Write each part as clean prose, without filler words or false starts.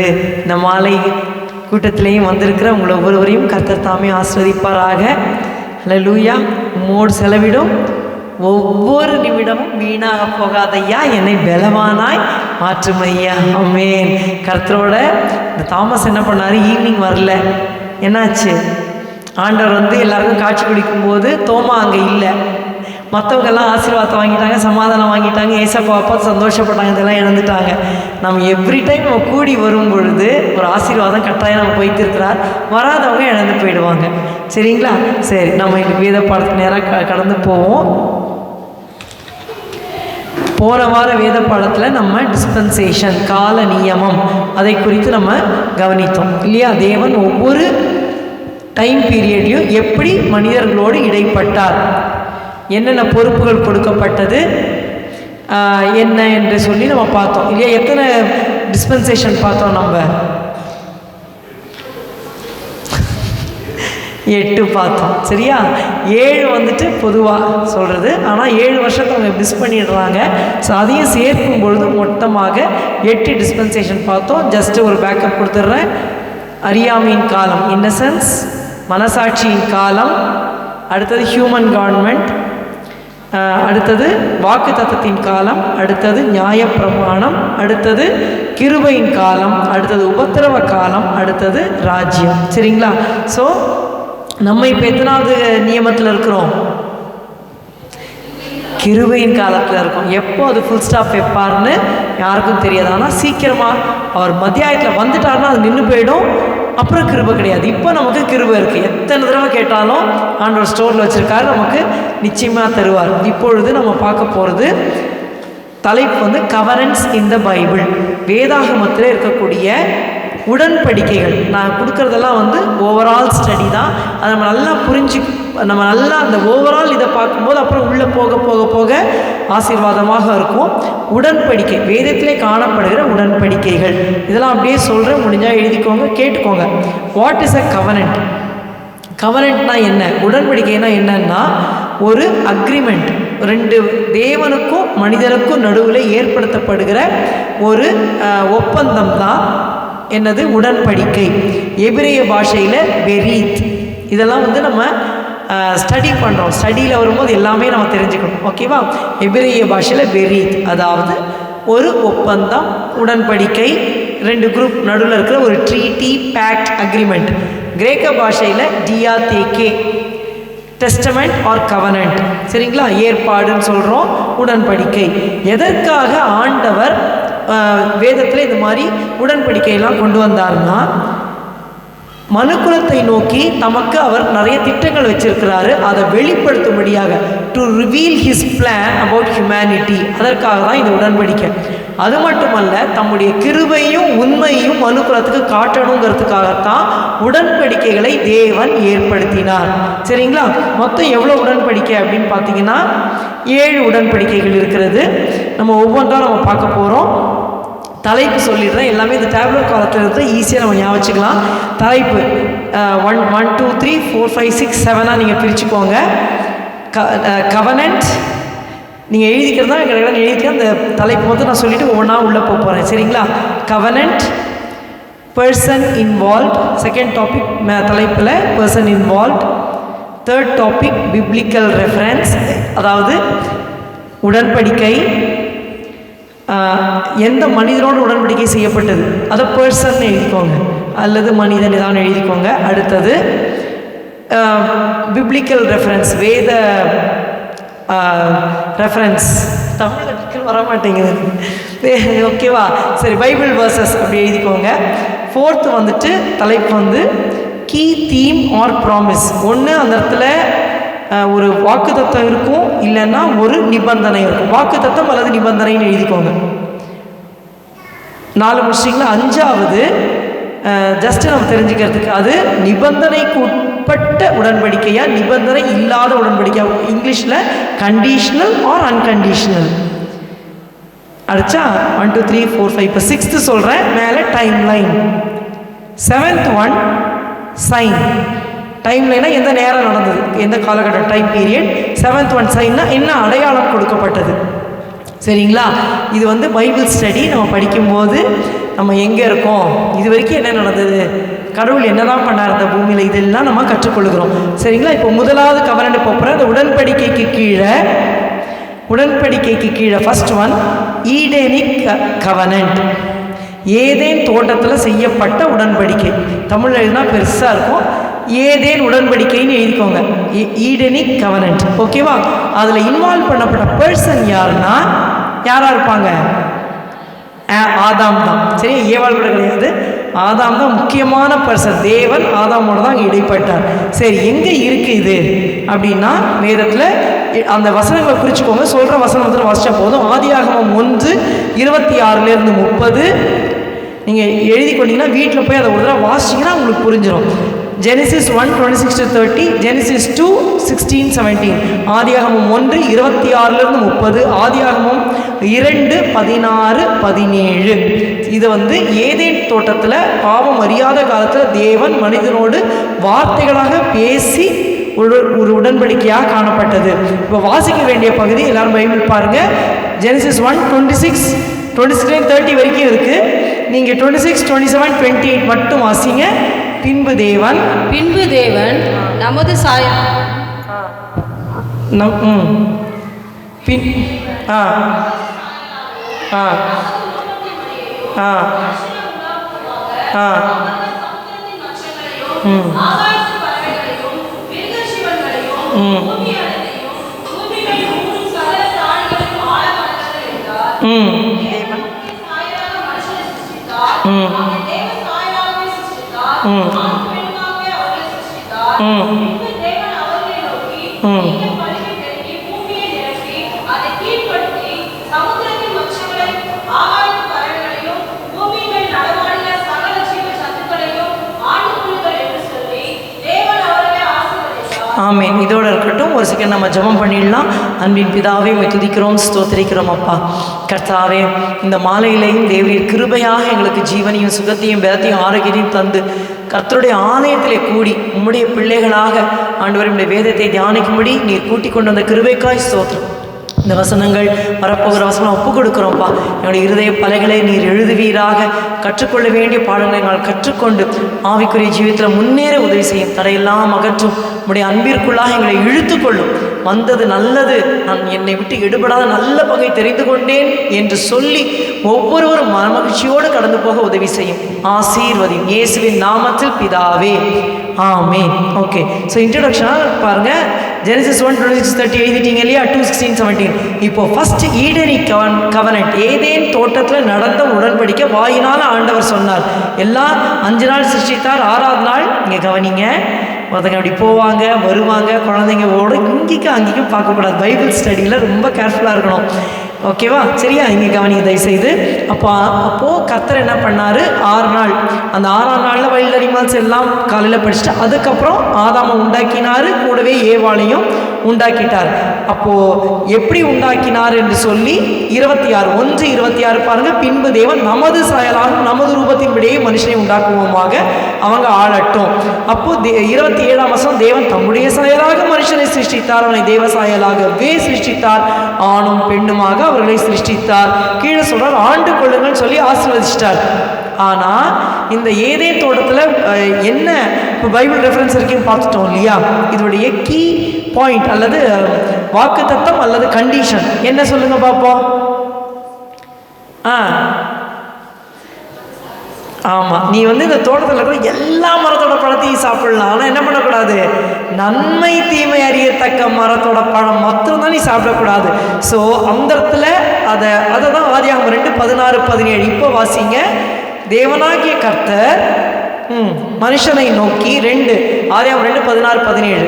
இந்த மாலை கூட்டத்திலையும் வந்திருக்கிற உங்களை ஒவ்வொருவரையும் கர்த்தர் தாமே ஆசீர்வதிப்பாராக. ஹல்லேலூயா. உம்மோடு செலவிடும் ஒவ்வொரு நிமிடமும் வீணாக போகாதையா, என்னை பலவானாய் மாற்றும் ஐயா. ஆமென். கர்த்தரோட இந்த தாமஸ் என்ன பண்ணார்? ஈவினிங் வரல. என்னாச்சு? ஆண்டவர் எல்லாருக்கும் காட்சி குடிக்கும்போது தோமா அங்கே இல்லை. மற்றவங்கெல்லாம் ஆசீர்வாதத்தை வாங்கிட்டாங்க, சமாதானம் வாங்கிட்டாங்க, ஏசப்பா பார்த்து சந்தோஷப்பட்டாங்க, இதெல்லாம் இழந்துட்டாங்க. நம்ம எவ்ரி டைம் நம்ம கூடி வரும் பொழுது ஒரு ஆசீர்வாதம் கட்டாயம் நம்ம வைத்திருக்கிறார். வராதவங்க இழந்து போயிடுவாங்க. சரிங்களா? சரி, நம்ம இந்த வேத பாடத்துக்கு நேராக கடந்து போவோம். போன வார வேத பாடத்தில் நம்ம டிஸ்பென்சேஷன், கால நியமம், அதை குறித்து நம்ம கவனித்தோம் இல்லையா? தேவன் ஒவ்வொரு டைம் பீரியட்லையும் எப்படி மனிதர்களோடு இடைப்பட்டார், என்னென்ன பொறுப்புகள் கொடுக்கப்பட்டது, என்ன என்று சொல்லி நம்ம பார்த்தோம் இல்லையா? எத்தனை டிஸ்பென்சேஷன் பார்த்தோம்? நம்ம 8 பார்த்தோம். சரியா? 7 பொதுவாக சொல்கிறது. ஆனால் 7 வருஷத்தை அவங்க மிஸ் பண்ணிடுறாங்க. ஸோ அதையும் சேர்க்கும் பொழுது மொத்தமாக 8 டிஸ்பென்சேஷன் பார்த்தோம். ஜஸ்ட்டு ஒரு பேக்கப் கொடுத்துட்றேன். அறியாமையின் காலம், இன்னசென்ஸ், மனசாட்சியின் காலம், அடுத்தது ஹியூமன் கவர்மெண்ட், அடுத்தது வாக்கு தத்தத்தின் காலம், அடுத்தது நியாயப்பிரமாணம், அடுத்தது கிருபையின் காலம், அடுத்தது உபத்திரவ காலம், அடுத்தது ராஜ்யம். சரிங்களா? ஸோ நம்ம இப்போ எத்தனாவது நியமத்தில் இருக்கிறோம்? கிருபையின் காலத்தில் இருக்கும். எப்போ அது ஃபுல் ஸ்டாப் வைப்பார்னு யாருக்கும் தெரியாது. ஆனால் சீக்கிரமாக அவர் மத்தியாயத்தில் வந்துட்டார்னா அது நின்று போயிடும். அப்புறம் கிருபை கிடையாது. இப்போ நமக்கு கிருபை இருக்குது. எத்தனை தடவை கேட்டாலும் ஆண்டவர் ஸ்டோரில் வச்சுருக்காரு, நமக்கு நிச்சயமாக தருவார். இப்பொழுது நம்ம பார்க்க போகிறது தலைப்பு கவர்னன்ஸ் இன் த பைபிள். வேதாகமத்தில் இருக்கக்கூடிய உடன்படிக்கைகள். நான் கொடுக்குறதெல்லாம் ஓவரால் ஸ்டடி தான். அதை நம்ம நல்லா நம்ம நல்லா அந்த ஓவரால் இதை பார்க்கும்போது அப்புறம் உள்ளே போக போக போக ஆசீர்வாதமாக இருக்கும். உடன்படிக்கை, வேதத்திலே காணப்படுகிற உடன்படிக்கைகள், இதெல்லாம் அப்படியே சொல்கிறேன், முடிஞ்சால் எழுதிக்கோங்க, கேட்டுக்கோங்க. What is a கவர்னன்ட்? கவர்னன்ட்னா என்ன? உடன்படிக்கைனா என்னன்னா ஒரு அக்ரிமெண்ட், 2 தேவனுக்கும் மனிதனுக்கும் நடுவில் ஏற்படுத்தப்படுகிற ஒரு ஒப்பந்தம் தான் என்னது? உடன்படிக்கை. எபிரேய பாஷையில் பெரீத். இதெல்லாம் நம்ம ஸ்டடி பண்ணுறோம். ஸ்டடியில் வரும்போது எல்லாமே நம்ம தெரிஞ்சுக்கணும். ஓகேவா? எபிரேய பாஷையில் பெரீத், அதாவது ஒரு ஒப்பந்தம், உடன்படிக்கை, 2 குரூப் நடுவில் இருக்கிற ஒரு ட்ரீட்டி, பேக்ட், அக்ரிமெண்ட். கிரேக்க பாஷையில் டியாதேகே, டெஸ்டமெண்ட் ஆர் கவனன்ட். சரிங்களா? ஏற்பாடுன்னு சொல்கிறோம், உடன்படிக்கை. எதற்காக ஆண்டவர் வேதத்தில் இது மாதிரி உடன்படிக்கையெல்லாம் கொண்டு வந்தார்னா, மனுக்குலத்தை நோக்கி தமக்கு அவர் நிறைய திட்டங்கள் வச்சிருக்கிறாரு. அதை வெளிப்படுத்தும்படியாக, to reveal his plan about humanity. அதற்காக தான் இந்த உடன்படிக்கை. அது மட்டுமல்ல, தம்முடைய கிருபையும் உண்மையும் மனுக்குலத்துக்கு காட்டணுங்கிறதுக்காகத்தான் உடன்படிக்கைகளை தேவன் ஏற்படுத்தினார். சரிங்களா? மொத்தம் எவ்வளோ உடன்படிக்கை அப்படின்னு பார்த்தீங்கன்னா 7 உடன்படிக்கைகள் இருக்கிறது. நம்ம ஒவ்வொன்றாக நம்ம பார்க்க போகிறோம். தலைப்பு சொல்லிடுறேன். எல்லாமே இந்த டேப்லெட் காலத்தில் இருந்து ஈஸியாக நம்ம ஞாபகம் வச்சுக்கலாம். தலைப்பு 1 2 3 4 5 6 7 நீங்கள் பிரிச்சுக்கோங்க. கவர்னன்ட் நீங்கள் எழுதிக்கிறதா கிடையாது, எழுதிக்க. அந்த தலைப்பு நான் சொல்லிவிட்டு ஒவ்வொன்றா உள்ளே போகிறேன். சரிங்களா? Covenant, person involved. Second topic தலைப்பில் person involved. Third topic biblical reference, அதாவது உடன்படிக்கை எந்த மனிதனோடு உடன்படிக்கை செய்யப்பட்டது, அதை பர்சன் எழுதிக்கோங்க, அல்லது மனிதன் இதான் எழுதிக்கோங்க. அடுத்தது பிப்ளிக்கல் ரெஃபரன்ஸ், வேத ரெஃபரன்ஸ். தமிழில் வர மாட்டேங்குது. ஓகேவா? சரி, பைபிள் வேர்சஸ் அப்படி எழுதிக்கோங்க. ஃபோர்த்து தலைப்பு கீ தீம் ஆர் ப்ராமிஸ். ஒன்று அந்த இடத்துல ஒரு வாக்குத்தத்தம் இருக்கும், இல்லைன்னா ஒரு நிபந்தனை இருக்கும். வாக்குத்தத்தம் அல்லது நிபந்தனைன்னு எழுதிக்கோங்க. 4 முடிச்சிட்டிங்களா? 5வது ஜஸ்ட்டு நம்ம தெரிஞ்சுக்கிறதுக்கு, அது நிபந்தனைக்கு உட்பட்ட உடன்படிக்கையா, நிபந்தனை இல்லாத உடன்படிக்கையா. இங்கிலீஷில் கண்டிஷனல் ஆர் அன்கண்டிஷனல். அடிச்சா 1 2 3 4 5. இப்போ 6th சொல்கிறேன். மேலே time line. 7th one sign. Time லைனா எந்த நேரம் நடந்தது, எந்த காலகட்டம், டைம் பீரியட். 7th ஒன் சைன்னா என்ன அடையாளம் கொடுக்கப்பட்டது. சரிங்களா? இது பைபிள் ஸ்டடி நம்ம படிக்கும்போது நம்ம எங்கே இருக்கோம், இது வரைக்கும் என்ன நடந்தது, கடவுள் என்னதான் பண்ணார் இந்த பூமியில், இதெல்லாம் நம்ம கற்றுக்கொள்கிறோம். சரிங்களா? இப்போ முதலாவது கவர்னண்ட் போகிறோம். அந்த உடன்படிக்கைக்கு கீழே ஃபர்ஸ்ட் ஒன் ஈடேனிக் கவர்னண்ட். ஏதேன் தோட்டத்தில் செய்யப்பட்ட உடன்படிக்கை. தமிழ் எழுதினா பெருசாக இருக்கும். ஏதேன் உடன்படிக்கைன்னு எழுதிக்கோங்க, ஈடெனிக் கவர்னண்ட். ஓகேவா? அதில் இன்வால்வ் பண்ணப்பட்ட பர்சன் யாருன்னா யாராக இருப்பாங்க? ஆதாம் தான். சரி, ஏவாள் கூட கிடையாது, ஆதாம் தான் முக்கியமான பர்சன். தேவன் ஆதாமோட தான் அங்கே இடைப்பட்டார். சரி, எங்கே இருக்குது இது அப்படின்னா வேதத்தில் அந்த வசனங்களை குறிச்சுக்கோங்க. சொல்கிற வசனம் வந்து வாசிச்சா போதும். ஆதியாகமம் 1:26-30 நீங்கள் எழுதி கொண்டீங்கன்னா வீட்டில் போய் அதை ஒரு தடவை வாசிச்சிங்கன்னா உங்களுக்கு புரிஞ்சிடும். Genesis 1:26-30, Genesis 2:16-17, ஆதியாகமம் 1:26-30, ஆதியாகமம் 2:16-17. இது வந்து ஏதேன் தோட்டத்தில் பாவம் அறியாத காலத்தில் தேவன் மனிதனோடு வார்த்தைகளாக பேசி ஒரு உடன்படிக்கையாக காணப்பட்டது. இப்போ வாசிக்க வேண்டிய பகுதி எல்லாரும் பைபிள் பாருங்கள். Genesis 1:26-30 வரைக்கும் இருக்குது. நீங்கள் 26, 27, 28 மட்டும் வாசிங்க. பின்பு தேவன் நமது ஆமென். இதோடு இருக்கட்டும். ஒரு செகண்ட் நம்ம ஜெபம் பண்ணிடலாம். அன்பின் பிதாவே, உம்மை துதிக்கிறோம், ஸ்தோத்திரிக்கிறோம். அப்பா கர்த்தாவே, இந்த மாலையிலையும் தேவரீர் கிருபையாக எங்களுக்கு ஜீவனையும் சுகத்தையும் பலத்தையும் ஆரோக்கியத்தையும் தந்து கர்த்தருடைய ஆலயத்திலே கூடி உம்முடைய பிள்ளைகளாக ஆண்டவரே உம்முடைய வேதத்தை தியானிக்கும்படி நீர் கூட்டிக் கொண்டு வந்த கிருபைக்காய் ஸ்தோத்திரம். இந்த வசனங்கள் வரப்போகிற வசனம் ஒப்புக் கொடுக்குறோம்ப்பா. என்னுடைய இருதய பலைகளை நீர் எழுதுவீராக. கற்றுக்கொள்ள வேண்டிய பாடங்களை நாங்கள் கற்றுக்கொண்டு ஆவிக்குரிய ஜீவிதத்தில் முன்னேற உதவி செய்யும். தடையெல்லாம் அகற்றும். உம்முடைய அன்பிற்குள்ளாக எங்களை இழுத்துக்கொள்ளும். வந்தது நல்லது, நான் என்னை விட்டு எடுபடாத நல்ல பகை தெரிந்து கொண்டேன் என்று சொல்லி ஒவ்வொருவரும் மகிழ்ச்சியோடு கடந்து போக உதவி செய்யும். ஆசீர்வதியும் இயேசுவின் நாமத்தில் பிதாவே, ஆமென். ஓகே, ஸோ இன்ட்ரடக்ஷனாக பாருங்கள். Genesis 1:26-30 எழுதிட்டீங்க இல்லையா? 2:16-17. இப்போ ஃபர்ஸ்ட் ஈடெனிக் கவர்னண்ட், ஏதேன் தோட்டத்தில் நடந்த உடன்படிக்கை வாயினால் ஆண்டவர் சொன்னார். எல்லாம் 5 நாள் சிருஷ்டித்தார். 6ஆவது நாள் இங்கே கவனிங்க. ஒருத்தங்க அப்படி போவாங்க வருவாங்க, குழந்தைங்க ஓடும், இங்கேக்கும் அங்கேயும் பார்க்கக்கூடாது. பைபிள் ஸ்டடியில் ரொம்ப கேர்ஃபுல்லாக இருக்கணும். ஓகேவா? சரியா? இங்கே கவனிங்க தயவுசெய்து. அப்போது கர்த்தர் என்ன பண்ணார்? 6 நாள். அந்த 6ஆம் நாளில் வைல்ட் அனிமல்ஸ் எல்லாம் காலையில் படிச்சுட்டு அதுக்கப்புறம் ஆதாமை உண்டாக்கினார், கூடவே ஏவாளையும் உண்டாக்கிட்டார். அப்போது எப்படி உண்டாக்கினார் என்று சொல்லி 1:26 பாருங்கள். பின்பு தேவன் நமது சாயலாக நமது ரூபத்தின்படியே மனுஷனை உண்டாக்குவோமாக, அவங்க ஆளட்டும். அப்போது 27ஆம் வசனம், தேவன் தம்முடைய சாயலாக மனுஷனை சிருஷ்டித்தார், அவனை தேவ சாயலாகவே சிருஷ்டித்தார், ஆணும் பெண்ணுமாக அவர்களை சிருஷ்டித்தார். கீழே சொல்றார், ஆண்டு கொள்ளுங்கள் சொல்லி ஆசீர்வதிச்சிட்டார். ஆனால் இந்த ஏதேன் தோட்டத்தில் என்ன இப்போ பைபிள் ரெஃபரன்ஸ் இருக்குன்னு பார்த்துட்டோம் இல்லையா? இதோடைய கீ பாயிண்ட் அல்லது வாக்குத்தத்தம் அல்லது கண்டிஷன் என்ன சொல்லுங்க பார்ப்போம். ஆமாம், நீ வந்து இந்த தோட்டத்தில் இருக்கிற எல்லா மரத்தோட பழத்தையும் சாப்பிடலாம். ஆனால் என்ன பண்ணக்கூடாது? நன்மை தீமை அறியத்தக்க மரத்தோட பழம் மட்டும்தான் நீ சாப்பிடக்கூடாது. ஸோ அந்த இடத்துல அதை தான் ஆதியாகமம் 2:16-17 இப்போ வாசிங்க. தேவனாகிய கர்த்தர் மனுஷனை நோக்கி ஆதியாகமம் 2:16-17.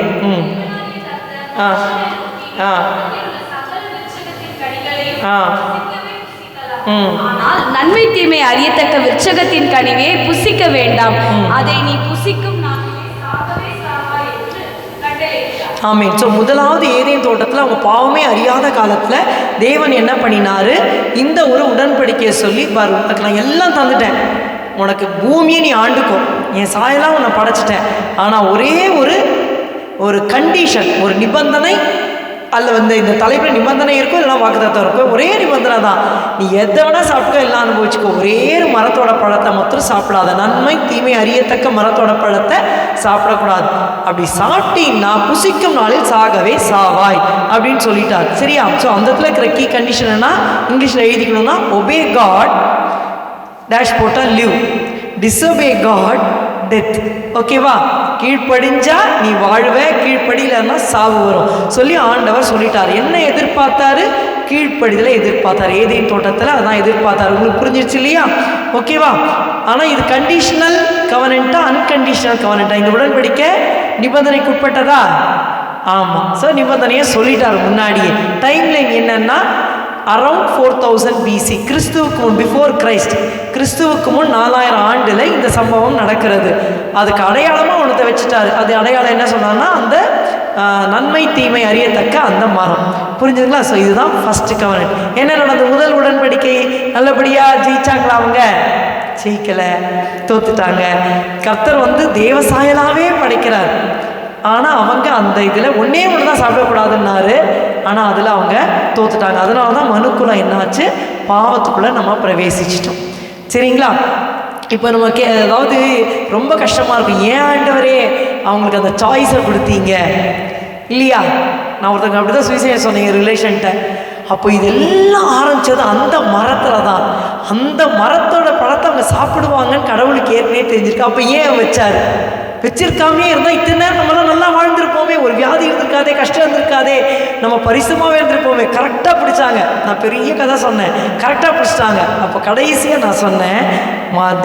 ஆனால் நன்மை தீமை அறியத்தக்க விருட்சகத்தின் கனியை புசிக்க வேண்டாம், அதை நீ புசிக்கும் ஆமென். ஸோ முதலாவது ஏதேன் தோட்டத்தில் அவங்க பாவமே அறியாத காலத்தில் தேவன் என்ன பண்ணினாரு? இந்த ஒரு உடன்படிக்கையை சொல்லி, பாரு உனக்கு நான் எல்லாம் தந்துட்டேன், உனக்கு பூமியை நீ ஆண்டுக்கும், என் சாயெல்லாம் உன்னை படைச்சிட்டேன், ஆனால் ஒரே ஒரு கண்டிஷன், ஒரு நிபந்தனை அதில் வந்து இந்த தலைப்பில் நிபந்தனை இருக்கும், இல்லைனா வாக்குத்தத்தம் இருக்கும். ஒரே நிபந்தனை தான், நீ எதை வேணால் சாப்பிட்டோ எல்லாம் அனுபவிச்சுக்கோ, ஒரே ஒரு மரத்தோட பழத்தை மட்டும் சாப்பிடாத, நன்மை தீமை அறியத்தக்க மரத்தோட பழத்தை சாப்பிடக்கூடாது. அப்படி சாப்பிட்டீங்கன்னா புசிக்கும் நாளில் சாகவே சாவாய் அப்படின்னு சொல்லிட்டார். சரியா? ஸோ அந்த இடத்துல இருக்கிற கீ கண்டிஷன் என்ன இங்கிலீஷில் எழுதிக்கணும்னா, ஒபே காட் டேஷ் போட்டால் லிவ், டிஸ்ஒபே காட் டெத். ஓகேவா? கீழ்ப்படிஞ்சா நீ வாழ்வ, கீழ்ப்படியிலன்னா சாவு வரும் சொல்லி ஆண்டவர் சொல்லிட்டார். என்ன எதிர்பார்த்தாரு? கீழ்ப்படிதலை எதிர்பார்த்தார். ஏதேன் தோட்டத்தில் அதான் எதிர்பார்த்தார். உங்களுக்கு புரிஞ்சிருச்சு இல்லையா? ஓகேவா? ஆனால் இது கண்டிஷனல் கவனன்ட்டா அன்கண்டிஷனல் கவனன்ட்டா? இந்த உடன்படிக்கை நிபந்தனைக்கு உட்பட்டதா? ஆமாம். ஸோ நிபந்தனையை சொல்லிட்டார் முன்னாடியே. டைம் லைன் என்னன்னா அரவுண்ட் 4000 BC, கிறிஸ்துவுக்கு முன், பிஃபோர் கிரைஸ்ட், கிறிஸ்துவுக்கு முன் 4000 ஆண்டில் இந்த சம்பவம் நடக்கிறது. அதுக்கு அடையாளமாக ஒன்றத்தை வச்சுட்டாரு. அது அடையாளம் என்ன சொன்னார்னா, அந்த நன்மை தீமை அறியத்தக்க அந்த மரம். புரிஞ்சுதுங்களா? ஸோ இதுதான் ஃபஸ்ட்டு கவர்னன்ட். என்ன நடந்தது? முதல் உடன்படிக்கை நல்லபடியாக ஜெயிச்சாங்களா? அவங்க ஜெயிக்கலை, தோத்துட்டாங்க. கர்த்தர் வந்து தேவசாயலாகவே படைக்கிறார். ஆனால் அவங்க அந்த இதில் ஒன்றே ஒன்று தான் சாப்பிடக்கூடாதுன்னாரு. ஆனால் அதில் அவங்க தோத்துட்டாங்க. அதனால தான் மனுக்குள்ள என்னாச்சு? பாவத்துக்குள்ளே நம்ம பிரவேசிச்சிட்டோம். சரிங்களா? இப்போ நமக்கு அதாவது ரொம்ப கஷ்டமாக இருக்கும். ஏன் ஆண்டவரே அவங்களுக்கு அந்த சாய்ஸை கொடுத்தீங்க இல்லையா? நான் ஒருத்தங்க அப்படி தான் சுயசையம் சொன்னீங்க ரிலேஷன்ட்ட. அப்போ இதெல்லாம் ஆரம்பித்தது அந்த மரத்தில் தான். அந்த மரத்தோட பழத்தை அவங்க சாப்பிடுவாங்கன்னு கடவுளுக்கு ஏற்கனவே தெரிஞ்சிருக்கு. அப்போ ஏன் வச்சார்? வச்சிருக்காமே இருந்தால் இத்தனை நேரம் நம்மளாம் நல்லா வாழ்ந்துருப்போமே, ஒரு வியாதி இருந்திருக்காதே, கஷ்டம் இருந்திருக்காதே, நம்ம பரிசுமாகவே இருந்திருப்போமே. கரெக்டாக பிடிச்சாங்க. நான் பெரிய கதை சொன்னேன், கரெக்டாக பிடிச்சிட்டாங்க. அப்போ கடைசியாக நான் சொன்னேன்,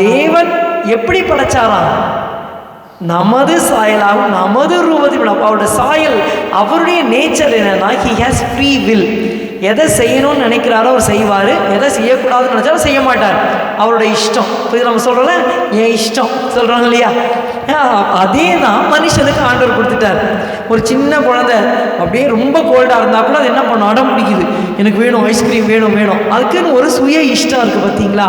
தேவன் எப்படி படைச்சாராம்? நமது சாயலாகவும் நமது ரூபத்தையும். அவருடைய சாயல், அவருடைய நேச்சர் என்னன்னா, ஹி ஹேஸ் ஃப்ரீ வில். எதை செய்யணும்னு நினைக்கிறாரோ அவர் செய்வார், எதை செய்யக்கூடாதுன்னு நினச்சாலும் செய்ய மாட்டார். அவரோட இஷ்டம். இப்போ நம்ம சொல்கிறோம்ல, என் இஷ்டம் சொல்கிறாங்க இல்லையா? அதே தான் மனுஷனுக்கு ஆண்டவர் கொடுத்துட்டார். ஒரு சின்ன குழந்தை அப்படியே ரொம்ப கோல்டாக இருந்தால் கூட அது என்ன பண்ணும்? அடம் பிடிக்குது, எனக்கு வேணும், ஐஸ்கிரீம் வேணும் வேணும். அதுக்குன்னு ஒரு சுய இஷ்டம் இருக்குது பார்த்தீங்களா?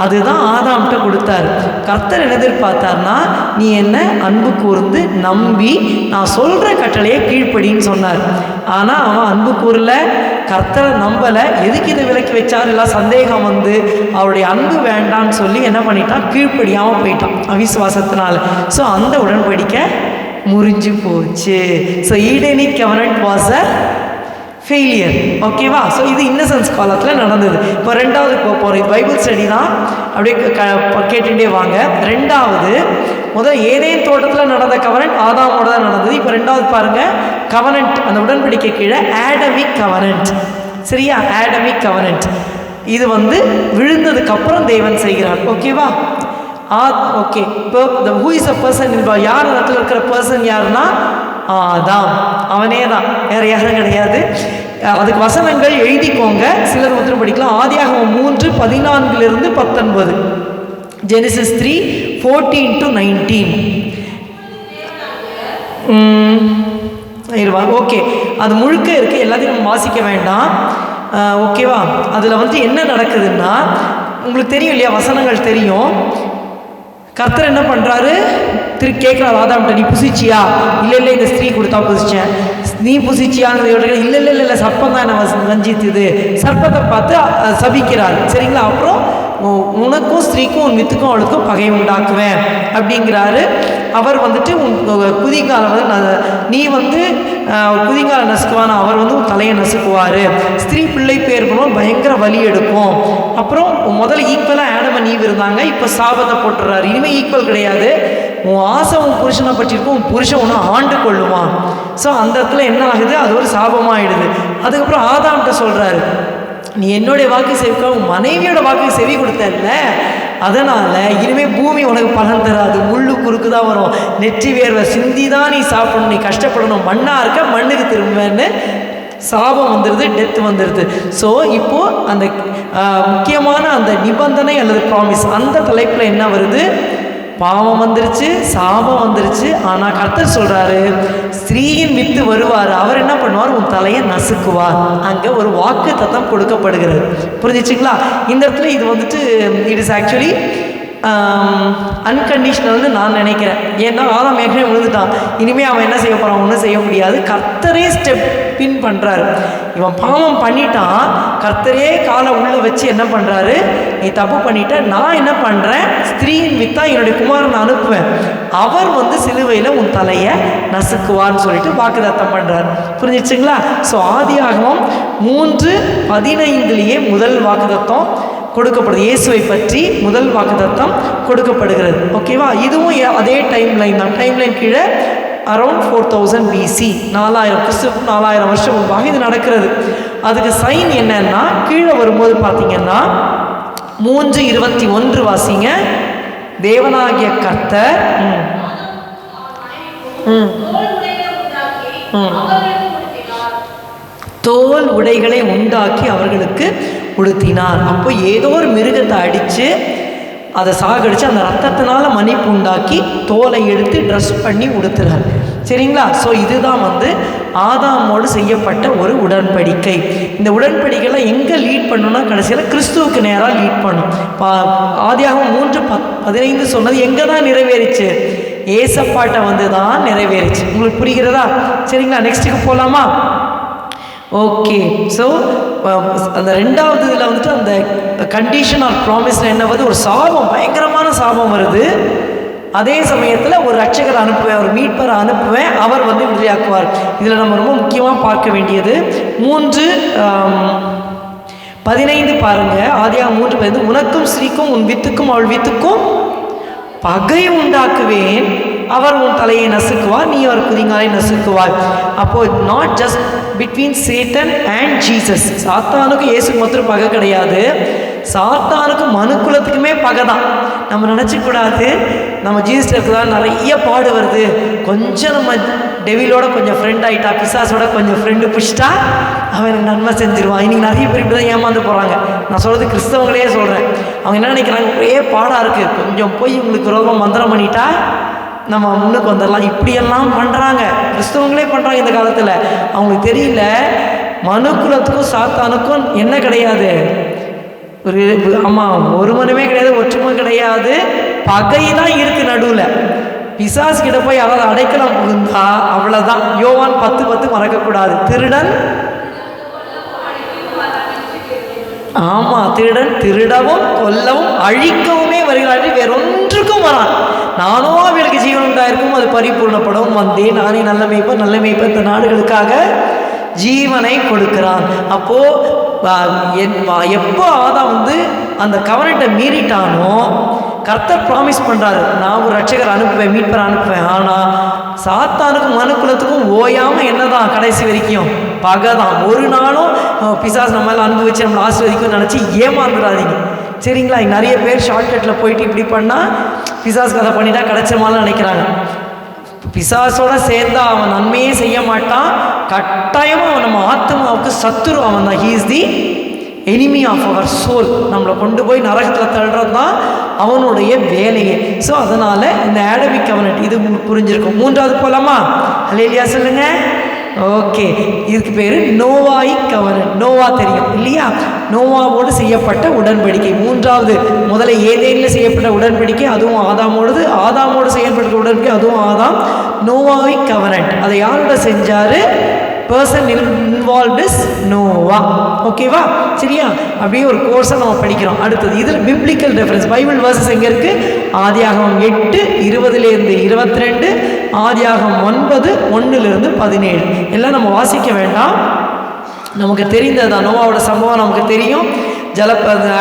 அதுதான் ஆதாம்கிட்ட கொடுத்தாரு. கர்த்தர் என்ன எதிர்பார்த்தார்னா, நீ என்ன அன்பு கூர்ந்து நம்பி நான் சொல்கிற கட்டளையை கீழ்ப்படின்னு சொன்னார். ஆனால் அவன் அன்பு கூறல, கர்த்தரை நம்பலை. எதுக்கு இதை விலக்கி வச்சார்? எல்லாம் சந்தேகம் வந்து அவருடைய அன்பு வேண்டான்னு சொல்லி என்ன பண்ணிட்டான்? கீழ்ப்படியாமல் போயிட்டான் அவிசுவாசத்தினால. ஸோ அந்த உடன்படிக்கை முறிஞ்சு போச்சு. So Edenic covenant was a failure. ஓகேவா? ஸோ இது இன்னசென்ஸ் காலத்தில் நடந்தது. இப்போ ரெண்டாவதுக்கு போகிறோம். இது பைபிள் ஸ்டடி தான், அப்படியே கேட்டுகிட்டே வாங்க. ரெண்டாவது, முதல் ஏதேன் தோட்டத்தில் நடந்த கவர்னன்ட் ஆதாமோட தான் நடந்தது. இப்போ ரெண்டாவது பாருங்கள், கவர்னன்ட், அந்த உடன்படிக்கை கீழே ஆடமிக் கவர்னன்ட். சரியா? ஆடமிக் கவர்னன்ட் இது வந்து விழுந்ததுக்கப்புறம் தேவன் செய்கிறார். ஓகேவா? ஓகே. இப்போ ஹூ இஸ் அ பர்சன்? யார் இடத்துல இருக்கிற பர்சன் யாருன்னா ஆதாம். அவனே தான், வேறு யாரும் கிடையாது. அதுக்கு வசனங்கள் எழுதிக்கோங்க, சிலர் உத்தரவு படிக்கலாம். ஆதியாகமம் 3:14-19, ஜெனிசிஸ் 3:14-19. ஓகே, அது முழுக்க இருக்குது, எல்லாத்தையும் நம்ம வாசிக்க வேண்டாம். ஓகேவா? அதில் வந்து என்ன நடக்குதுன்னா, உங்களுக்கு தெரியும் இல்லையா? வசனங்கள் தெரியும். கர்த்தர் என்ன பண்ணுறாரு? கேட்குறாரு ஆதாம்கிட்ட, நீ புசிச்சியா? இல்லை இந்த ஸ்திரீ கொடுத்தா புசிச்சேன். நீ புசிச்சியான்னு இல்லை சர்ப்பம் தான் என்னை வஞ்சித்துது. சர்ப்பத்தை பார்த்து சபிக்கிறார். சரிங்களா? அப்புறம் உனக்கும் ஸ்திரீக்கும் உன் வித்துக்கும் அவளுக்கும் பகை உண்டாக்குவேன் அப்படிங்கிறாரு. அவர் வந்துட்டு உன் குதிங்காலம் வந்து நீ வந்து குதிங்கால நசுக்குவான, அவர் வந்து உன் தலையை நசுக்குவார். ஸ்திரீ பிள்ளை பேர் பண்ணுவோம், பயங்கர வலி எடுக்கும். அப்புறம் முதல்ல ஈக்குவலாக ஆடம் அண்ட் ஈவ் இருந்தாங்க, இப்போ சாபத்தை போட்டுறாரு. இனிமேல் ஈக்குவல் கிடையாது. உன் ஆசை உன் புருஷனை பற்றிருக்கும், உன் புருஷன் ஒன்று ஆண்டு கொள்ளுவான். ஸோ அந்த இடத்துல என்ன ஆகுது? அது ஒரு சாபமாகிடுது. அதுக்கப்புறம் ஆதாம்கிட்ட சொல்கிறாரு, நீ என்னுடைய வாக்கு செவிக்க உன் மனைவியோட வாக்கு செவி கொடுத்தல, அதனால் இனிமேல் பூமி உனக்கு பலன் தராது, முள்ளு குறுக்கு தான் வரும், நெற்றி வேர்வை சிந்தி தான் நீ சாப்பிடணும், நீ கஷ்டப்படணும், மண்ணாக இருக்க மண்ணுக்கு திரும்பன்னு சாபம் வந்துடுது, டெத் வந்துடுது. ஸோ இப்போது அந்த முக்கியமான அந்த நிபந்தனை அல்லது ப்ராமிஸ், அந்த தலைப்பில் என்ன வருது? பாவம் வந்துருச்சு, சாபம் வந்துருச்சு. ஆனால் கர்த்தர் சொல்கிறாரு, ஸ்திரீயின் வித்து வருவார், அவர் என்ன பண்ணுவார்? உன் தலையை நசுக்குவார். அங்கே ஒரு வாக்கு தத்தம் கொடுக்கப்படுகிறது. புரிஞ்சிச்சுங்களா? இந்த இடத்துல இது வந்துட்டு இட் இஸ் ஆக்சுவலி அன்கண்டிஷனல்னு நான் நினைக்கிறேன். ஏன்னா ஆதாம் ஏற்கனவே விழுந்துட்டான், இனிமேல் அவன் என்ன செய்ய போகிறான், ஒன்றும் செய்ய முடியாது. கர்த்தரே ஸ்டெப் பின் பண்ணுறாரு. இவன் பாவம் பண்ணிட்டான், கர்த்தரே காலை உள்ளே வச்சு என்ன பண்ணுறாரு, நீ தப்பு பண்ணிட்ட, நான் என்ன பண்ணுறேன், ஸ்திரீயின் வித்தா என்னுடைய குமாரனை அனுப்புவேன், அவர் வந்து சிலுவையில் உன் தலையை நசுக்குவார்னு சொல்லிட்டு வாக்குத்தத்தம் பண்ணுறாரு. புரிஞ்சிச்சுங்களா? ஸோ ஆதியாகமம் 3:15 முதல் வாக்குத்தத்தம் கொடுக்கப்படுது. இயேசுவை பற்றி முதல் வாக்குத்தத்தம் கொடுக்கப்படுகிறது. ஓகேவா? இதுவும் அதே டைம் லைன் தான். டைம் லைன் கீழே அரௌண்ட் 4000 BC, 4000 கிறிஸ்துவுக்கு 4000 வருஷம் முன்பாக இது நடக்கிறது. அதுக்கு சைன் என்னன்னா, கீழே வரும்போது பார்த்தீங்கன்னா 3:21 வாசிங்க. தேவனாகிய கர்த்தர் தோல் உடைகளை உண்டாக்கி அவர்களுக்கு உடுத்தினார். அப்போ ஏதோ ஒரு மிருகத்தை அடித்து அதை சாகடித்து அந்த ரத்தத்தினால மன்னிப்பு உண்டாக்கி தோலை எடுத்து ட்ரெஸ் பண்ணி உடுத்துறார். சரிங்களா? ஸோ இதுதான் வந்து ஆதாமோடு செய்யப்பட்ட ஒரு உடன்படிக்கை. இந்த உடன்படிக்கைலாம் எங்கே லீட் பண்ணணும்னா கடைசியில் கிறிஸ்துவுக்கு நேராக லீட் பண்ணும். ஆதியாகமம் 3:15 சொன்னது எங்கே தான் நிறைவேறிச்சு? ஏசப்பாட்டை வந்து தான் நிறைவேறிச்சு. உங்களுக்கு புரிகிறதா? சரிங்களா? நெக்ஸ்ட்டுக்கு போகலாமா? ஓகே. ஸோ அந்த ரெண்டாவது இதில் வந்துட்டு அந்த கண்டிஷன் ஆர் ப்ராமிஸில் என்ன வருது, ஒரு சாபம், பயங்கரமான சாபம் வருது. அதே சமயத்தில் ஒரு ரட்சகர் அனுப்புவேன், ஒரு மீட்பரை அனுப்புவேன், அவர் வந்து விடுதலையாக்குவார். இதில் நம்ம ரொம்ப முக்கியமாக பார்க்க வேண்டியது 3:15 பாருங்கள். ஆதியாகமம் 3:15, உனக்கும் ஸ்ரீக்கும் உன் வித்துக்கும் அவள் வித்துக்கும் பகை உண்டாக்குவேன், அவர் உன் தலையை நசுக்குவார், நீ அவர் குதிங்காலை நசுக்குவார். அப்போ not just between Satan and Jesus. சாத்தானுக்கு இயேசு மாத்திரம் பகை கிடையாது, சாத்தானுக்கு மனுக்குலத்துக்குமே பகை தான். நம்ம நினச்சிக்கூடாது நம்ம ஜீசஸ் இருக்குதான் நிறைய பாடு வருது, கொஞ்சம் நம்ம டெவிலோட கொஞ்சம் ஃப்ரெண்ட் ஆகிட்டா, பிசாசோட கொஞ்சம் ஃப்ரெண்டு பிடிச்சிட்டா அவன் எனக்கு நன்மை செஞ்சிருவான். இன்றைக்கி நிறைய பேர் இப்படி தான் ஏமாந்து போகிறாங்க. நான் சொல்கிறது கிறிஸ்தவங்களே சொல்கிறேன். அவங்க என்ன நினைக்கிறாங்க, ஒரே பாடாக இருக்குது, கொஞ்சம் போய் உங்களுக்கு ரோகம் மந்திரம் பண்ணிட்டா நம்ம முன்னுக்கு வந்துடலாம். இப்படியெல்லாம் பண்ணுறாங்க, கிறிஸ்தவங்களே பண்ணுறாங்க இந்த காலத்தில். அவங்களுக்கு தெரியல, மனுக்குலத்துக்கும் சாத்தானுக்கும் என்ன கிடையாது, ஒரு ஆமாம் ஒருமனமே கிடையாது, ஒற்றுமை கிடையாது, பகை தான் இருக்குது நடுவில். பிசாஸ் கிட்ட போய் யாராவது அடைக்கலாம் புகுந்தா அவ்வளோதான். யோவான் 10:10 மறக்கக்கூடாது. திருடன், ஆமாம் திருடன் திருடவும் கொல்லவும் அழிக்கவுமே வருகிறார், வேறொன்றுக்கும் வரான். நானோ அவளுக்கு ஜீவன் உண்டாயிருக்கும், அது பரிபூர்ணப்படவும் வந்தேன், நானே நல்ல மேய்ப்பர், நல்ல மேய்ப்பர் இந்த நாடுகளுக்காக ஜீவனை கொடுக்கிறான். அப்போது எப்போ ஆதாம் வந்து அந்த கவனத்தை மீறிட்டானோ கர்த்தர் ப்ராமிஸ் பண்ணுறாரு, நான் ஒரு ரட்சகர் அனுப்புவேன், மீட்பர் அனுப்புவேன். ஆனால் சாத்தானுக்கும் மனுக்குலத்துக்கும் ஓயாமல் என்னதான் கடைசி வரைக்கும் பகை தான். ஒரு நாளும் பிசாஸ் நம்ம மேலே அன்பு வச்சு நம்மளை ஆசீர்வதிக்கும்னு நினச்சி ஏமாந்துடாதீங்க. சரிங்களா? நிறைய பேர் ஷார்ட்கட்டில் போயிட்டு இப்படி பண்ணால் பிசாஸ் கதை பண்ணிட்டா கிடைச்சமான்னு நினைக்கிறாங்க. பிசாசோட சேர்ந்தா அவன் நன்மையே செய்ய மாட்டான், கட்டாயமாக அவன் நம்ம ஆத்மாவுக்கு சத்துரு அவன் தான். He is the enemy of our soul. நம்மளை கொண்டு போய் நரகத்தில் தள்ளுறது தான் அவனுடைய வேலையே. ஸோ அதனால் இந்த ஆடமிக் கவனட் இது உங்களுக்கு புரிஞ்சிருக்கும். 3வது போகலாமா? அல்லேலூயா சொல்லுங்க. ஓகே, இதுக்கு பேர் நோவாயிக் கவனட். நோவா தெரியும் இல்லையா? நோவாவோடு செய்யப்பட்ட உடன்படிக்கை. 3வது முதல்ல ஏதேனில் செய்யப்பட்ட உடன்படிக்கை, அதுவும் ஆதாமோடது. ஆதாமோடு செய்யப்பட்ட உடன்படிக்கை, அதுவும் ஆதாம். நோவாயிக் கவனட் அதை யாரோட செஞ்சார்? Person involved is Noah. ஓகேவா? சரியா? அப்படியே ஒரு கோர்ஸை நம்ம படிக்கிறோம். அடுத்தது இதில் பிப்ளிக்கல் ரெஃபரன்ஸ், பைபிள் வேர்சஸ் எங்கே இருக்குது? ஆதியாகமம் 8:20-22, ஆதியாகமம் 9:1-17. எல்லாம் நம்ம வாசிக்க வேண்டாம், நமக்கு தெரிந்தது தான். நோவாவோட சம்பவம் நமக்கு தெரியும்.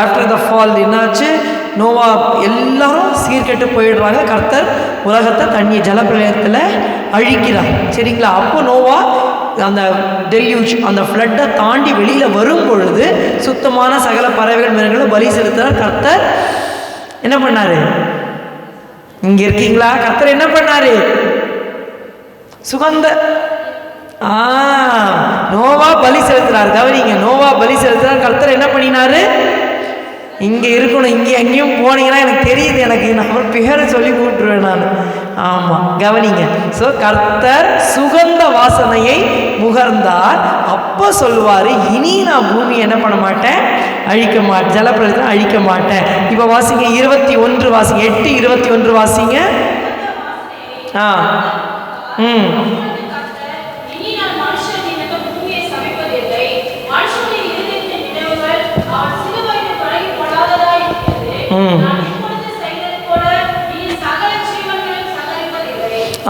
ஆஃப்டர் த ஃபால் என்னாச்சு? நோவா எல்லாரும் சீர்கெட்டு போயிடுறாங்க. கர்த்தர் உலகத்தை தண்ணி ஜலப்பிரளயத்தில் அழிக்கிறார். சரிங்களா? அப்போ நோவா அந்த டெல்யூஜ், அந்த ஃப்ளட்டை தாண்டி வெளியில் வரும் பொழுது சுத்தமான சகல பறவைகள் மிருகங்களும் பலி செலுத்துகிறார். கர்த்தர் என்ன பண்ணார்? இங்கே இருக்கீங்களா? கர்த்தர் என்ன பண்ணார்? சுகந்த நோவா பலி செலுத்துறார். கவனிங்க, நோவா பலி செலுத்துறார். கர்த்தர் என்ன பண்ணினாரு? இங்கே இருக்கணும், இங்கே எங்கேயும் போனீங்கன்னா எனக்கு தெரியுது, எனக்கு நம்ம பேரை சொல்லி கூப்பிட்டுருவேன் நான். ஆமாம், கவனிங்க. ஸோ கர்த்தர் சுகந்த வாசனையை முகர்ந்தார். அப்போ சொல்லுவார், இனி நான் பூமியை என்ன பண்ண மாட்டேன், அழிக்க மாட்டேன், ஜலப்பிரளயத்தை அழிக்க மாட்டேன். இப்போ வாசிங்க 21 வாசிங்க, 8:21 வாசிங்க.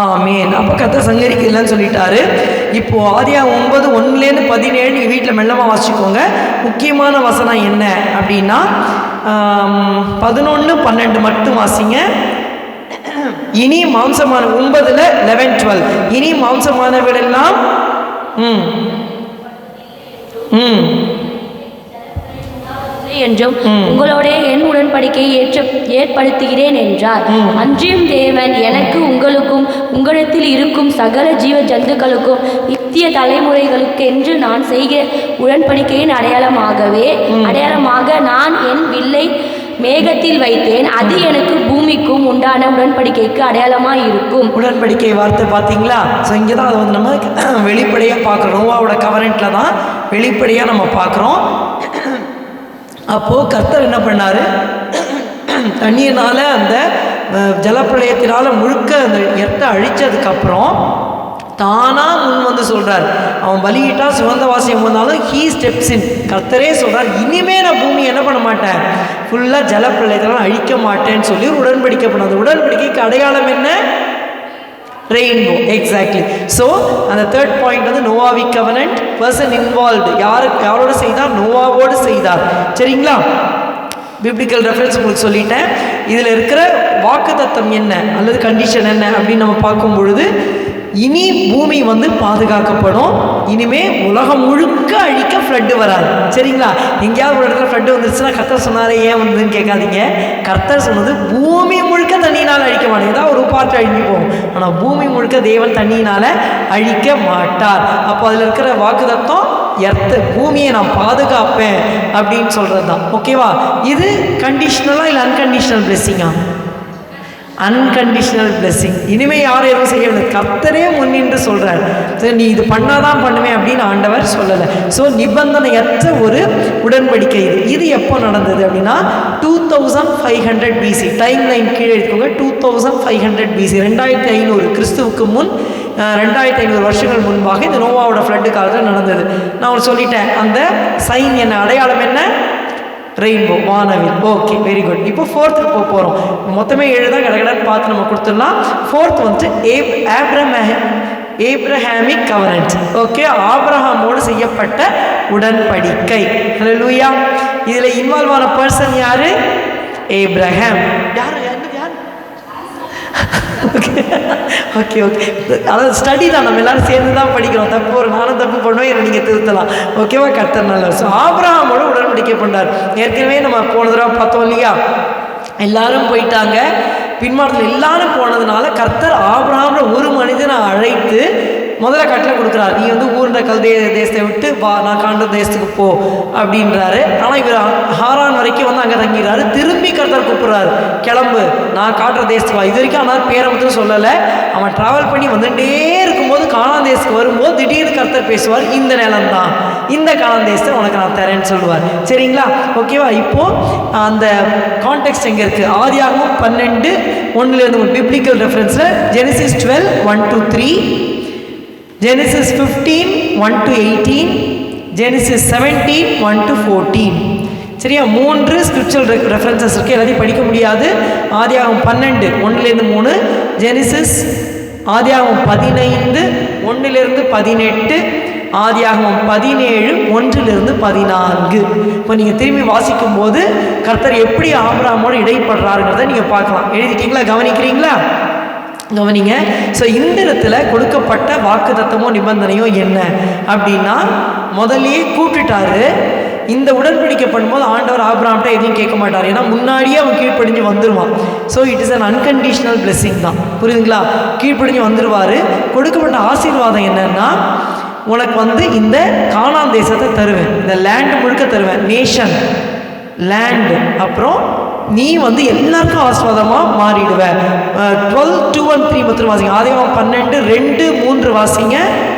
ஆமேன். அப்போ கர்த்தர் சங்கரிக்கலன்னு சொல்லிட்டாரு. இப்போ ஆதியாகமம் 9:1-17 நீங்கள் வீட்டில் மெல்லமாக வாசிக்கோங்க. முக்கியமான வசனம் என்ன அப்படின்னா 11-12 மட்டும் வாசிங்க. இனி மாம்சமான 9:11-12 இனி மாம்சமானவரெல்லாம் என்றும் உங்களோட என் உடன்படிக்கையை ஏற்படுத்துகிறேன் என்றார். அன்றியும் தேவன் எனக்கு உங்களுக்கும் உங்களிடத்தில் இருக்கும் சகல ஜீவ ஜந்துக்களுக்கும் நித்திய தலைமுறைகளுக்கு என்று நான் செய்கிற உடன்படிக்கையின் அடையாளமாக நான் என் வில்லை மேகத்தில் வைத்தேன். அது எனக்கு பூமிக்கும் உண்டான உடன்படிக்கைக்கு அடையாளமாக இருக்கும். உடன்படிக்கை வார்த்தை பார்த்தீங்களா? ஸோ இங்கே தான் அதை வந்து நம்ம வெளிப்படையாக பார்க்குறோம். நோவாவோட கவரண்ட்டில் தான் வெளிப்படையாக நம்ம பார்க்குறோம். அப்போது கர்த்தர் என்ன பண்ணார், தண்ணீர்னால் அந்த ஜலப்பிரளயத்தினால் முழுக்க அந்த எர்த்தை அழித்ததுக்கப்புறம் தானாக முன் வந்து சொல்கிறார். அவன் பலியிட்டா சுகந்த வாசியம் வந்தாலும் ஹீ ஸ்டெப்ஸ் இன். கர்த்தரே சொல்கிறார், இனிமேல் நான் பூமி என்ன பண்ண மாட்டேன், ஃபுல்லாக ஜலப்பிரளயத்தெல்லாம் அழிக்க மாட்டேன்னு சொல்லி ஒரு உடன்படிக்கை பண்ண. அந்த உடன்படிக்கைக்கு அடையாளம் என்ன? ரெயின்போ. எக்ஸாக்ட்லி. ஸோ அந்த தேர்ட் பாயிண்ட் வந்து நோவாவிக் கவனன்ட், பர்சன் இன்வால்வ்டு. யாரோடு செய்தார்? நோவாவோடு செய்தார். சரிங்களா? பிப்ளிக்கல் ரெஃபரன்ஸ் உங்களுக்கு சொல்லிட்டேன். இதில் இருக்கிற வாக்குத்தத்தம் என்ன அல்லது கண்டிஷன் என்ன அப்படின்னு நம்ம பார்க்கும் பொழுது, இனி பூமி வந்து பாதுகாக்கப்படும். இனிமே உலகம் முழுக்க அழிக்க ஃப்ளட்டு வராது. சரிங்களா? எங்கேயாவது ஒரு இடத்துல ஃப்ளட்டு வந்துருச்சுன்னா கர்த்தர் சொன்னாரே ஏன் வந்ததுன்னு கேட்காதீங்க. கர்த்தர் சொன்னது பூமி முழுக்க தண்ணியினால் அழிக்க மாட்டேன். ஏதாவது ஒரு பார்ட் அழிஞ்சு போகும், ஆனால் பூமி முழுக்க தேவன் தண்ணியினால் அழிக்க மாட்டார். அப்போ அதில் இருக்கிற வாக்குத்தத்தம் பூமியை நான் பாதுகாப்பேன் அப்படின்னு சொல்கிறது தான். ஓகேவா? இது கண்டிஷனலாக இல்லை அன்கண்டிஷனல் பிளெஸ்ஸிங்கா? Unconditional blessing. இனிமேல் யாரும் எதுவும் செய்யவில்லை, கர்த்தரே முன்னின்று சொல்கிறார். சரி, நீ இது பண்ணாதான் பண்ணுவேன் அப்படின்னு ஆண்டவர் சொல்லலை. ஸோ நிபந்தனையற்ற ஒரு உடன்படிக்கை இது எப்போ நடந்தது அப்படின்னா 2500 BC. டைம் லைன் கீழே எடுத்துக்கோங்க. 2500 BC, 2500 கிறிஸ்துவுக்கு முன் 2500 வருஷங்கள் முன்பாக இந்த நோவாவோட ஃப்ளட்டு காலத்தில் நடந்தது. நான் உங்களுக்கு சொல்லிட்டேன். அந்த சைன் என்ன, அடையாளம் என்ன? ரெயின்போ, வானவில். Okay, very good. இப்போ ஃபோர்த்துக்கு போகிறோம். மொத்தமே 7 தான், கடகடன்னு பார்த்து நம்ம கொடுத்துடலாம். ஃபோர்த் வந்துட்டு ஏப்ரஹாமிக் கவனன்ட். ஓகே, ஆபிரஹாமோடு செய்யப்பட்ட உடன்படிக்கை. ஹல்லேலூயா. இதில் இன்வால்வ் ஆன பர்சன் யாரு? ஏப்ரஹாம். யார்? Okay okay. அதாவது ஸ்டடி தான், நம்ம எல்லாரும் சேர்ந்து தான் படிக்கிறோம். தப்பு ஒரு நானும் தப்பு பண்ணுவேன், இதை நீங்கள் திருத்தலாம். ஓகேவா? கர்த்தர் நல்ல. ஸோ ஆபிரகாமோட உடன்படிக்கை பண்ணார். ஏற்கனவே நம்ம போன தடவை பார்த்தோம் இல்லையா? எல்லாரும் போயிட்டாங்க. பின்மாற்றத்தில் எல்லாரும் போனதுனால கர்த்தர் ஆபிரகாம்ல ஒரு மனிதனை அழைத்து முதல்ல கட்டளை கொடுக்குறாரு. நீ வந்து ஊர்ன்ற கல்தே தேசத்தை விட்டு வா, நான் காண்ற தேசத்துக்கு போ அப்படின்றாரு. ஆனால் இவர் ஹாரான் வரைக்கும் வந்து அங்கே தங்கிறாரு. திரும்பி கர்த்தர் கூப்பிட்றாரு, கிளம்பு, நான் காட்டுற தேசத்துக்கு வா. இது வரைக்கும் ஆனால் பேரை மட்டும் சொல்லலை. அவன் ட்ராவல் பண்ணி வந்துட்டே இருக்கும்போது கானான் தேசத்துக்கு வரும்போது திடீர்னு கர்த்தர் பேசுவார், இந்த நிலம் தான், இந்த கானான் தேசத்தை உனக்கு நான் தரேன்னு சொல்லுவார். சரிங்களா? ஓகேவா? இப்போது அந்த கான்டெக்ஸ்ட் எங்கே இருக்குது? ஆதியாகமம் 12:1 பிப்ளிக்கல் ரெஃபரன்ஸில் ஜெனசிஸ் 12:1-3, Genesis 15:1-18, Genesis 17:1-14. சரியா? 3 ஸ்கிரிப்சுரல் ரெஃபரன்சஸ் இருக்குது. எல்லாத்தையும் படிக்க முடியாது. ஆதியாகமம் 12:1-3, ஜெனிசிஸ் ஆதியாகமம் 15:1-18, ஆதியாகமம் 17:1-14. இப்போ நீங்கள் திரும்பி வாசிக்கும் போது கர்த்தர் எப்படி ஆபிரகாமோடு இடைப்படுறாருங்கிறத நீங்கள் பார்க்கலாம். எழுதிட்டீங்களா? கவனிக்கிறீங்களா? கவனிங்க. ஸோ இந்த இடத்துல கொடுக்கப்பட்ட வாக்குத்தத்தமோ நிபந்தனையோ என்ன அப்படின்னா, முதல்லயே கூப்பிட்டுட்டாரு. இந்த உடன்படிக்கை பண்ணும்போது ஆண்டவர் ஆபிரகாம்கிட்ட எதையும் கேட்க மாட்டார். ஏன்னா முன்னாடியே அவன் கீழ்ப்படிஞ்சு வந்துடுவான். So it is an unconditional blessing தான். புரியுதுங்களா? கீழ்ப்படிஞ்சு வந்துடுவார். கொடுக்கப்பட்ட ஆசீர்வாதம் என்னன்னா, உனக்கு வந்து இந்த கானான் தேசத்தை தருவேன், இந்த லேண்ட் முழுக்க தருவேன், நேஷன் லேண்டு, அப்புறம் நீ வந்து எல்லாருக்கும் ஆசீர்வாதமாக மாறிடுவ. 12:2-3 மட்டும் வாசிங்க. ஆதியாகமம் 12:2-3 வாசிங்க.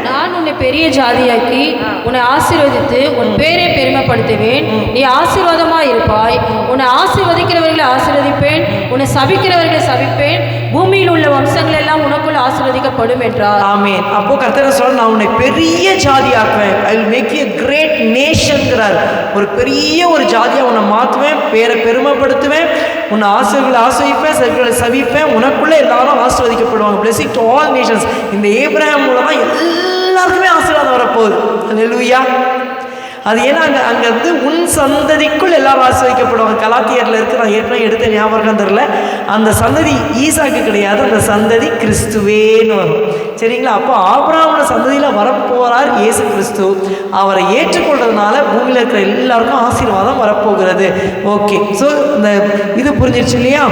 நான் உன்னை பெரிய ஜாதியாக்கி உன்னை ஆசீர்வதித்து உன் பேரை பெருமைப்படுத்துவேன். நீ ஆசீர்வாதமாய் இருப்பாய். உன்னை ஆசீர்வதிக்கிறவர்களை ஆசீர்வதிப்பேன், உன்னை சபிக்கிறவர்களை சபிப்பேன். பூமியில் உள்ள வம்சங்கள் எல்லாம் உனக்குள் ஆசீர்வதிக்கப்படும் என்றார். ஆமென். அப்போ கர்த்தர் சொல்ல, நான் உன்னை பெரிய ஜாதியாக்குவேன். I will make you great நேஷன்ங்கிறார். ஒரு பெரிய ஒரு ஜாதியாக உன்னை மாற்றுவேன், பேரை பெருமைப்படுத்துவேன், உன்னை ஆசீர்வதிப்பேன், சபிகளை சபிப்பேன், உனக்குள்ளே எல்லாரும் ஆசீர்வதிக்கப்படுவாங்க. Blessing to all nations. இந்த ஏப்ரஹாம் மூலமாக எல்லாருக்குமே ஆசீர்வாதம் வரப்போகுது. அல்லேலூயா. அது ஏன்னா அங்கே வந்து உன் சந்ததிக்குள் எல்லாரும் ஆசீர்வதிக்கப்படுவாங்க. கலாத்தியரில் இருக்கிற, நான் ஏற்கனவே எடுத்த ஞாபகம் தெரில, அந்த சந்ததி ஈசாக்கு கிடையாது, அந்த சந்ததி கிறிஸ்துவேன்னு வரும். சரிங்களா? அப்போ ஆபிரகாமோட சந்ததியில் வரப்போகிறார் இயேசு கிறிஸ்து. அவரை ஏற்றுக்கொள்றதுனால பூமியில் இருக்கிற எல்லாருக்கும் ஆசீர்வாதம் வரப்போகிறது. ஓகே, ஸோ இந்த இது புரிஞ்சிருச்சு இல்லையா?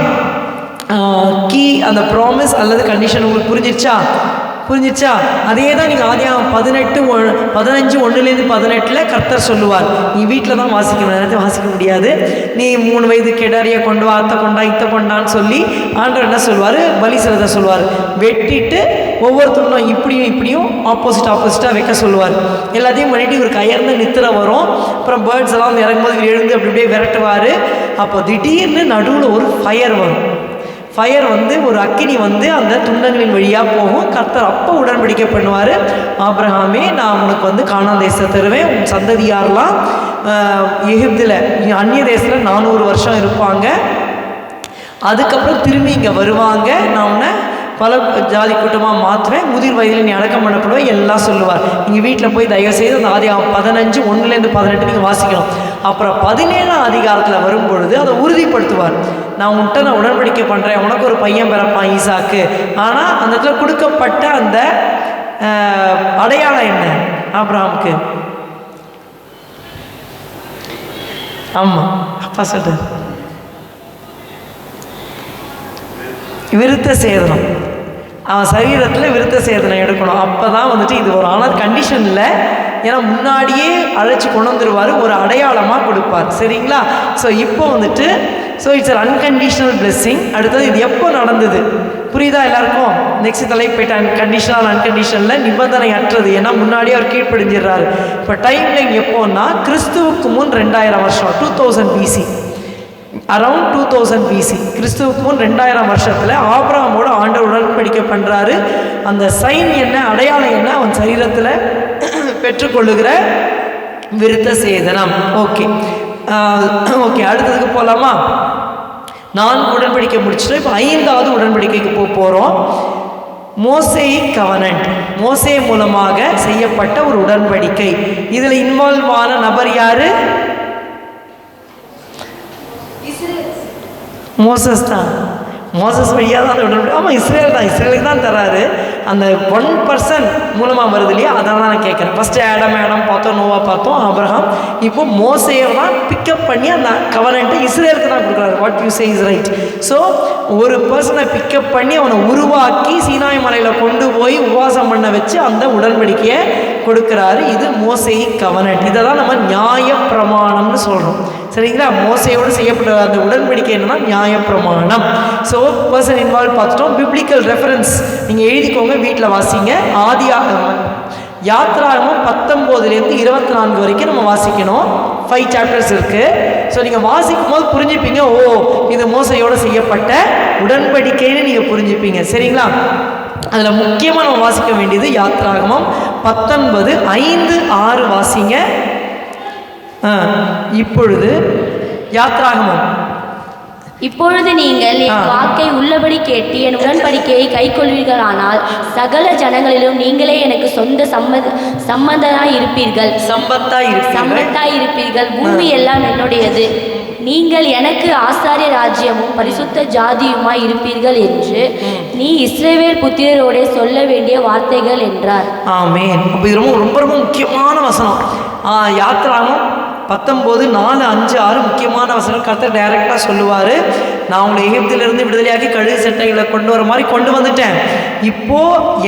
கீ அந்த ப்ராமிஸ் அல்லது கண்டிஷன் உங்களுக்கு புரிஞ்சிருச்சா? அதே தான் நீங்கள் ஆதியாகமம் 15:1-18 கர்த்தர் சொல்லுவார். நீ வீட்டில் தான் வாசிக்கணும், நேரத்தை வாசிக்க முடியாது. நீ 3 வயது கெடாரியை கொண்டு வா, அத்தை கொண்டா, இத்தை கொண்டான்னு சொல்லி ஆண்டவர் என்ன சொல்வார்? பலி செலுத்த சொல்வார். வெட்டிட்டு ஒவ்வொருத்தரும் இப்படியும் ஆப்போசிட்டாக வைக்க சொல்லுவார். எல்லாத்தையும் பண்ணிட்டு இவர் கயர்ந்து நித்திர வரும். அப்புறம் பேர்ட்ஸ் எல்லாம் இறங்கும்போது எழுந்து அப்படியே விரட்டுவார். அப்போ திடீர்னு நடுவில் ஒரு ஃபயர் வரும். ஃபயர் வந்து ஒரு அக்கினி வந்து அந்த துண்டங்களின் வழியாக போகும். கர்த்தர் அப்போ உடன்படிக்கை பண்ணுவார். ஆபிரகாமே, நான் உனக்கு வந்து கானான் தேசத்தை தருவேன், உன் சந்ததியாரெலாம் எகிப்தில் அந்நிய தேசத்தில் 400 வருஷம் இருப்பாங்க, அதுக்கப்புறம் திரும்பி இங்கே வருவாங்க, நான் உன்னை பல ஜாதி கூட்டமாக மாற்றுவேன், முதிர் வயதில் நீ அடக்கம் பண்ணப்படுவேன், எல்லாம் சொல்லுவார். நீங்கள் வீட்டில் போய் தயவுசெய்து அந்த ஆதியாகமம் 15:1-18 நீங்கள் வாசிக்கணும். அப்புறம் 17ஆம் அதிகாரத்தில் வரும்பொழுது அதை உறுதிப்படுத்துவார். நான் உடன்படிக்கை பண்ணுறேன், உனக்கு ஒரு பையன் பிறப்பான் ஈசாக்கு. ஆனால் அந்த இடத்துல கொடுக்கப்பட்ட அந்த அடையாளம் என்ன ஆபிரகாமுக்கு? ஆமாம், அப்பா சொல்கிறார், விருத்த சேதனம். அவன் சரீரத்தில் விருத்த சேதனம் எடுக்கணும். அப்போ தான் வந்துட்டு இது வரும். ஆனால் கண்டிஷன் இல்லை, ஏன்னா முன்னாடியே அழைச்சி கொண்டு வந்துடுவார், ஒரு அடையாளமாக கொடுப்பார். சரிங்களா? ஸோ இப்போ வந்துட்டு இட்ஸ் அன் அன்கண்டிஷனல் பிளெஸ்ஸிங். அடுத்தது இது எப்போ நடந்தது புரியுதா எல்லாருக்கும்? நெக்ஸ்ட் தலைப்பு போயிட்டு அன்கண்டிஷனல் அன்கண்டிஷனில் நிபந்தனை அற்றது. ஏன்னா முன்னாடியே அவர் கீழ்ப்படிஞ்சிடறாரு. இப்போ டைம் லைன் எப்போன்னா கிறிஸ்துவுக்கு முன் 2000 வருஷம், 2000 BC, அரவுண்ட் 2000 BC, கிறிஸ்துவுக்கு முன் 2000 வருஷத்தில் ஆபிரகாமோட ஆண்டவர் உடன்படிக்கை பண்ணுறாரு. அந்த சைன் என்ன, அடையாளம் என்ன? அவன் சரீரத்தில் பெற்றுக்கொள்ளுகிற விருத்த சேதனம். ஓகே, அடுத்ததுக்கு போகலாமா? 4 உடன்படிக்கை முடிச்சுட்டு இப்போ 5வது உடன்படிக்கைக்கு போகிறோம். மோசேயிக் கவனன்ட், மோசே மூலமாக செய்யப்பட்ட ஒரு உடன்படிக்கை. இதில் இன்வால்வ் ஆன நபர் யாரு? மோசஸ் தான். மோசஸ் வழியாக தான் அந்த உடன்படிக்கை. ஆமாம், இஸ்ரேல் தான், இஸ்ரேலுக்கு தான் தராரு. அந்த 1% மூலமாக வருது இல்லையா, அதான் நான் கேட்குறேன். ஃபஸ்ட்டு ஆடம் பார்த்தோம், நோவா பார்த்தோம், ஆபிரகாம். இப்போ மோசேயை தான் பிக்கப் பண்ணி அந்த கவர்னன்ட்டை இஸ்ரேலுக்கு தான் கொடுக்குறாரு. What you say is right. So ஒரு பர்சனை பிக்கப் பண்ணி அவனை உருவாக்கி சீனாய் மலையில் கொண்டு போய் உபவாசம் பண்ண வச்சு அந்த உடன்படிக்கையை கொடுக்குறாரு. இது மோசேயிக் கவர்னன்ட். இதை தான் நம்ம நியாய பிரமாணம்னு சொல்கிறோம். சரிங்களா? மோசையோடு செய்யப்பட்ட அந்த உடன்படிக்கை என்னன்னா நியாயப்பிரமாணம். ஸோ பர்சன் இன்வால்வ் பார்த்துட்டோம். பிப்ளிக்கல் ரெஃபரன்ஸ் நீங்கள் எழுதிக்கோங்க, வீட்டில் வாசிங்க. யாத்ராகமம் 19-24 வரைக்கும் நம்ம வாசிக்கணும். 5 சாப்டர்ஸ் இருக்குது. ஸோ நீங்கள் வாசிக்கும் போது புரிஞ்சுப்பீங்க, ஓ இது மோசையோடு செய்யப்பட்ட உடன்படிக்கைன்னு நீங்கள் புரிஞ்சுப்பீங்க. சரிங்களா? அதில் முக்கியமாக நம்ம வாசிக்க வேண்டியது யாத்ராகமம் 19:5-6 வாசிங்க. இப்பொழுது யாத்ராகமம், இப்பொழுது நீங்கள் என் வாக்கை உள்ளபடி கேட்டு என் உடன்படிக்கையை கைக்கொள்வீர்களானால் சகல ஜனங்களிலும் நீங்களே எனக்கு சொந்த சம்பத்தாய் இருப்பீர்கள். பூமி எல்லாம் என்னுடையது. நீங்கள் எனக்கு ஆசாரிய ராஜ்யமும் பரிசுத்த ஜாதியுமாய் இருப்பீர்கள் என்று நீ இஸ்ரவேல் புத்திரரோட சொல்ல வேண்டிய வார்த்தைகள் என்றார். ஆமென். அப்போ இது ரொம்ப ரொம்ப முக்கியமான வசனம். யாத்ராகமம் 19:4-5-6 முக்கியமான வசனம். கர்த்தர் டைரெக்டாக சொல்லுவார், நான் உங்களை எகிப்திலிருந்து விடுதலையாக்கி கழுகு சட்டைகளை கொண்டு வர மாதிரி கொண்டு வந்துட்டேன். இப்போ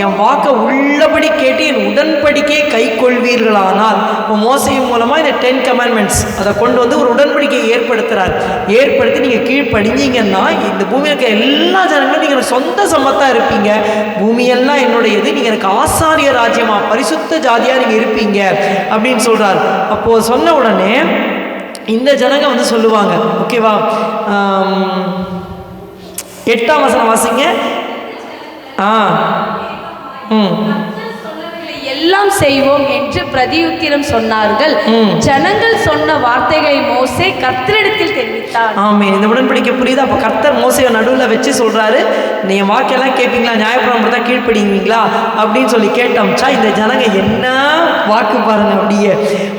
என் வாக்கை உள்ளபடி கேட்டு என் உடன்படிக்கையை கை கொள்வீர்களானால், இப்போ மோசே மூலமாக இந்த 10 commandments அதை கொண்டு வந்து ஒரு உடன்படிக்கையை ஏற்படுத்துகிறார். ஏற்படுத்தி நீங்கள் கீழ்ப்படிஞ்சீங்கன்னா இந்த பூமியில் இருக்க எல்லா ஜனங்களும் நீங்கள் சொந்த சம்பத்தாக இருப்பீங்க. பூமியெல்லாம் என்னுடையது, நீங்கள் எனக்கு ஆசாரிய ராஜ்யமா பரிசுத்த ஜாதியாக நீங்கள் இருப்பீங்க அப்படின்னு சொல்கிறார். அப்போது சொன்ன உடனே இந்த ஜனங்க வந்து சொல்லுவாங்க, ஓகேவா, 8ஆம் வசனம் வாசிங்க. எல்லாம் செய்வோம் என்று பிரதியுத்திரம் சொன்னார்கள். ஜனங்கள் சொன்ன வார்த்தைகளை மோசே கர்த்தரிடத்தில் தெரிவித்தார். ஆமென். இந்த உடன்படிக்கை புரியுதா? அப்போ கர்த்தர் மோசேயை நடுவில் வச்சு சொல்றாரு, நீ வாக்கெல்லாம் கேட்பீங்களா, நியாயப்பிரமாணம் தான் கீழ்ப்படிங்களா அப்படின்னு சொல்லி கேட்டோம்ச்சா இந்த ஜனங்க என்ன வாக்கு பாருங்க அப்படியே.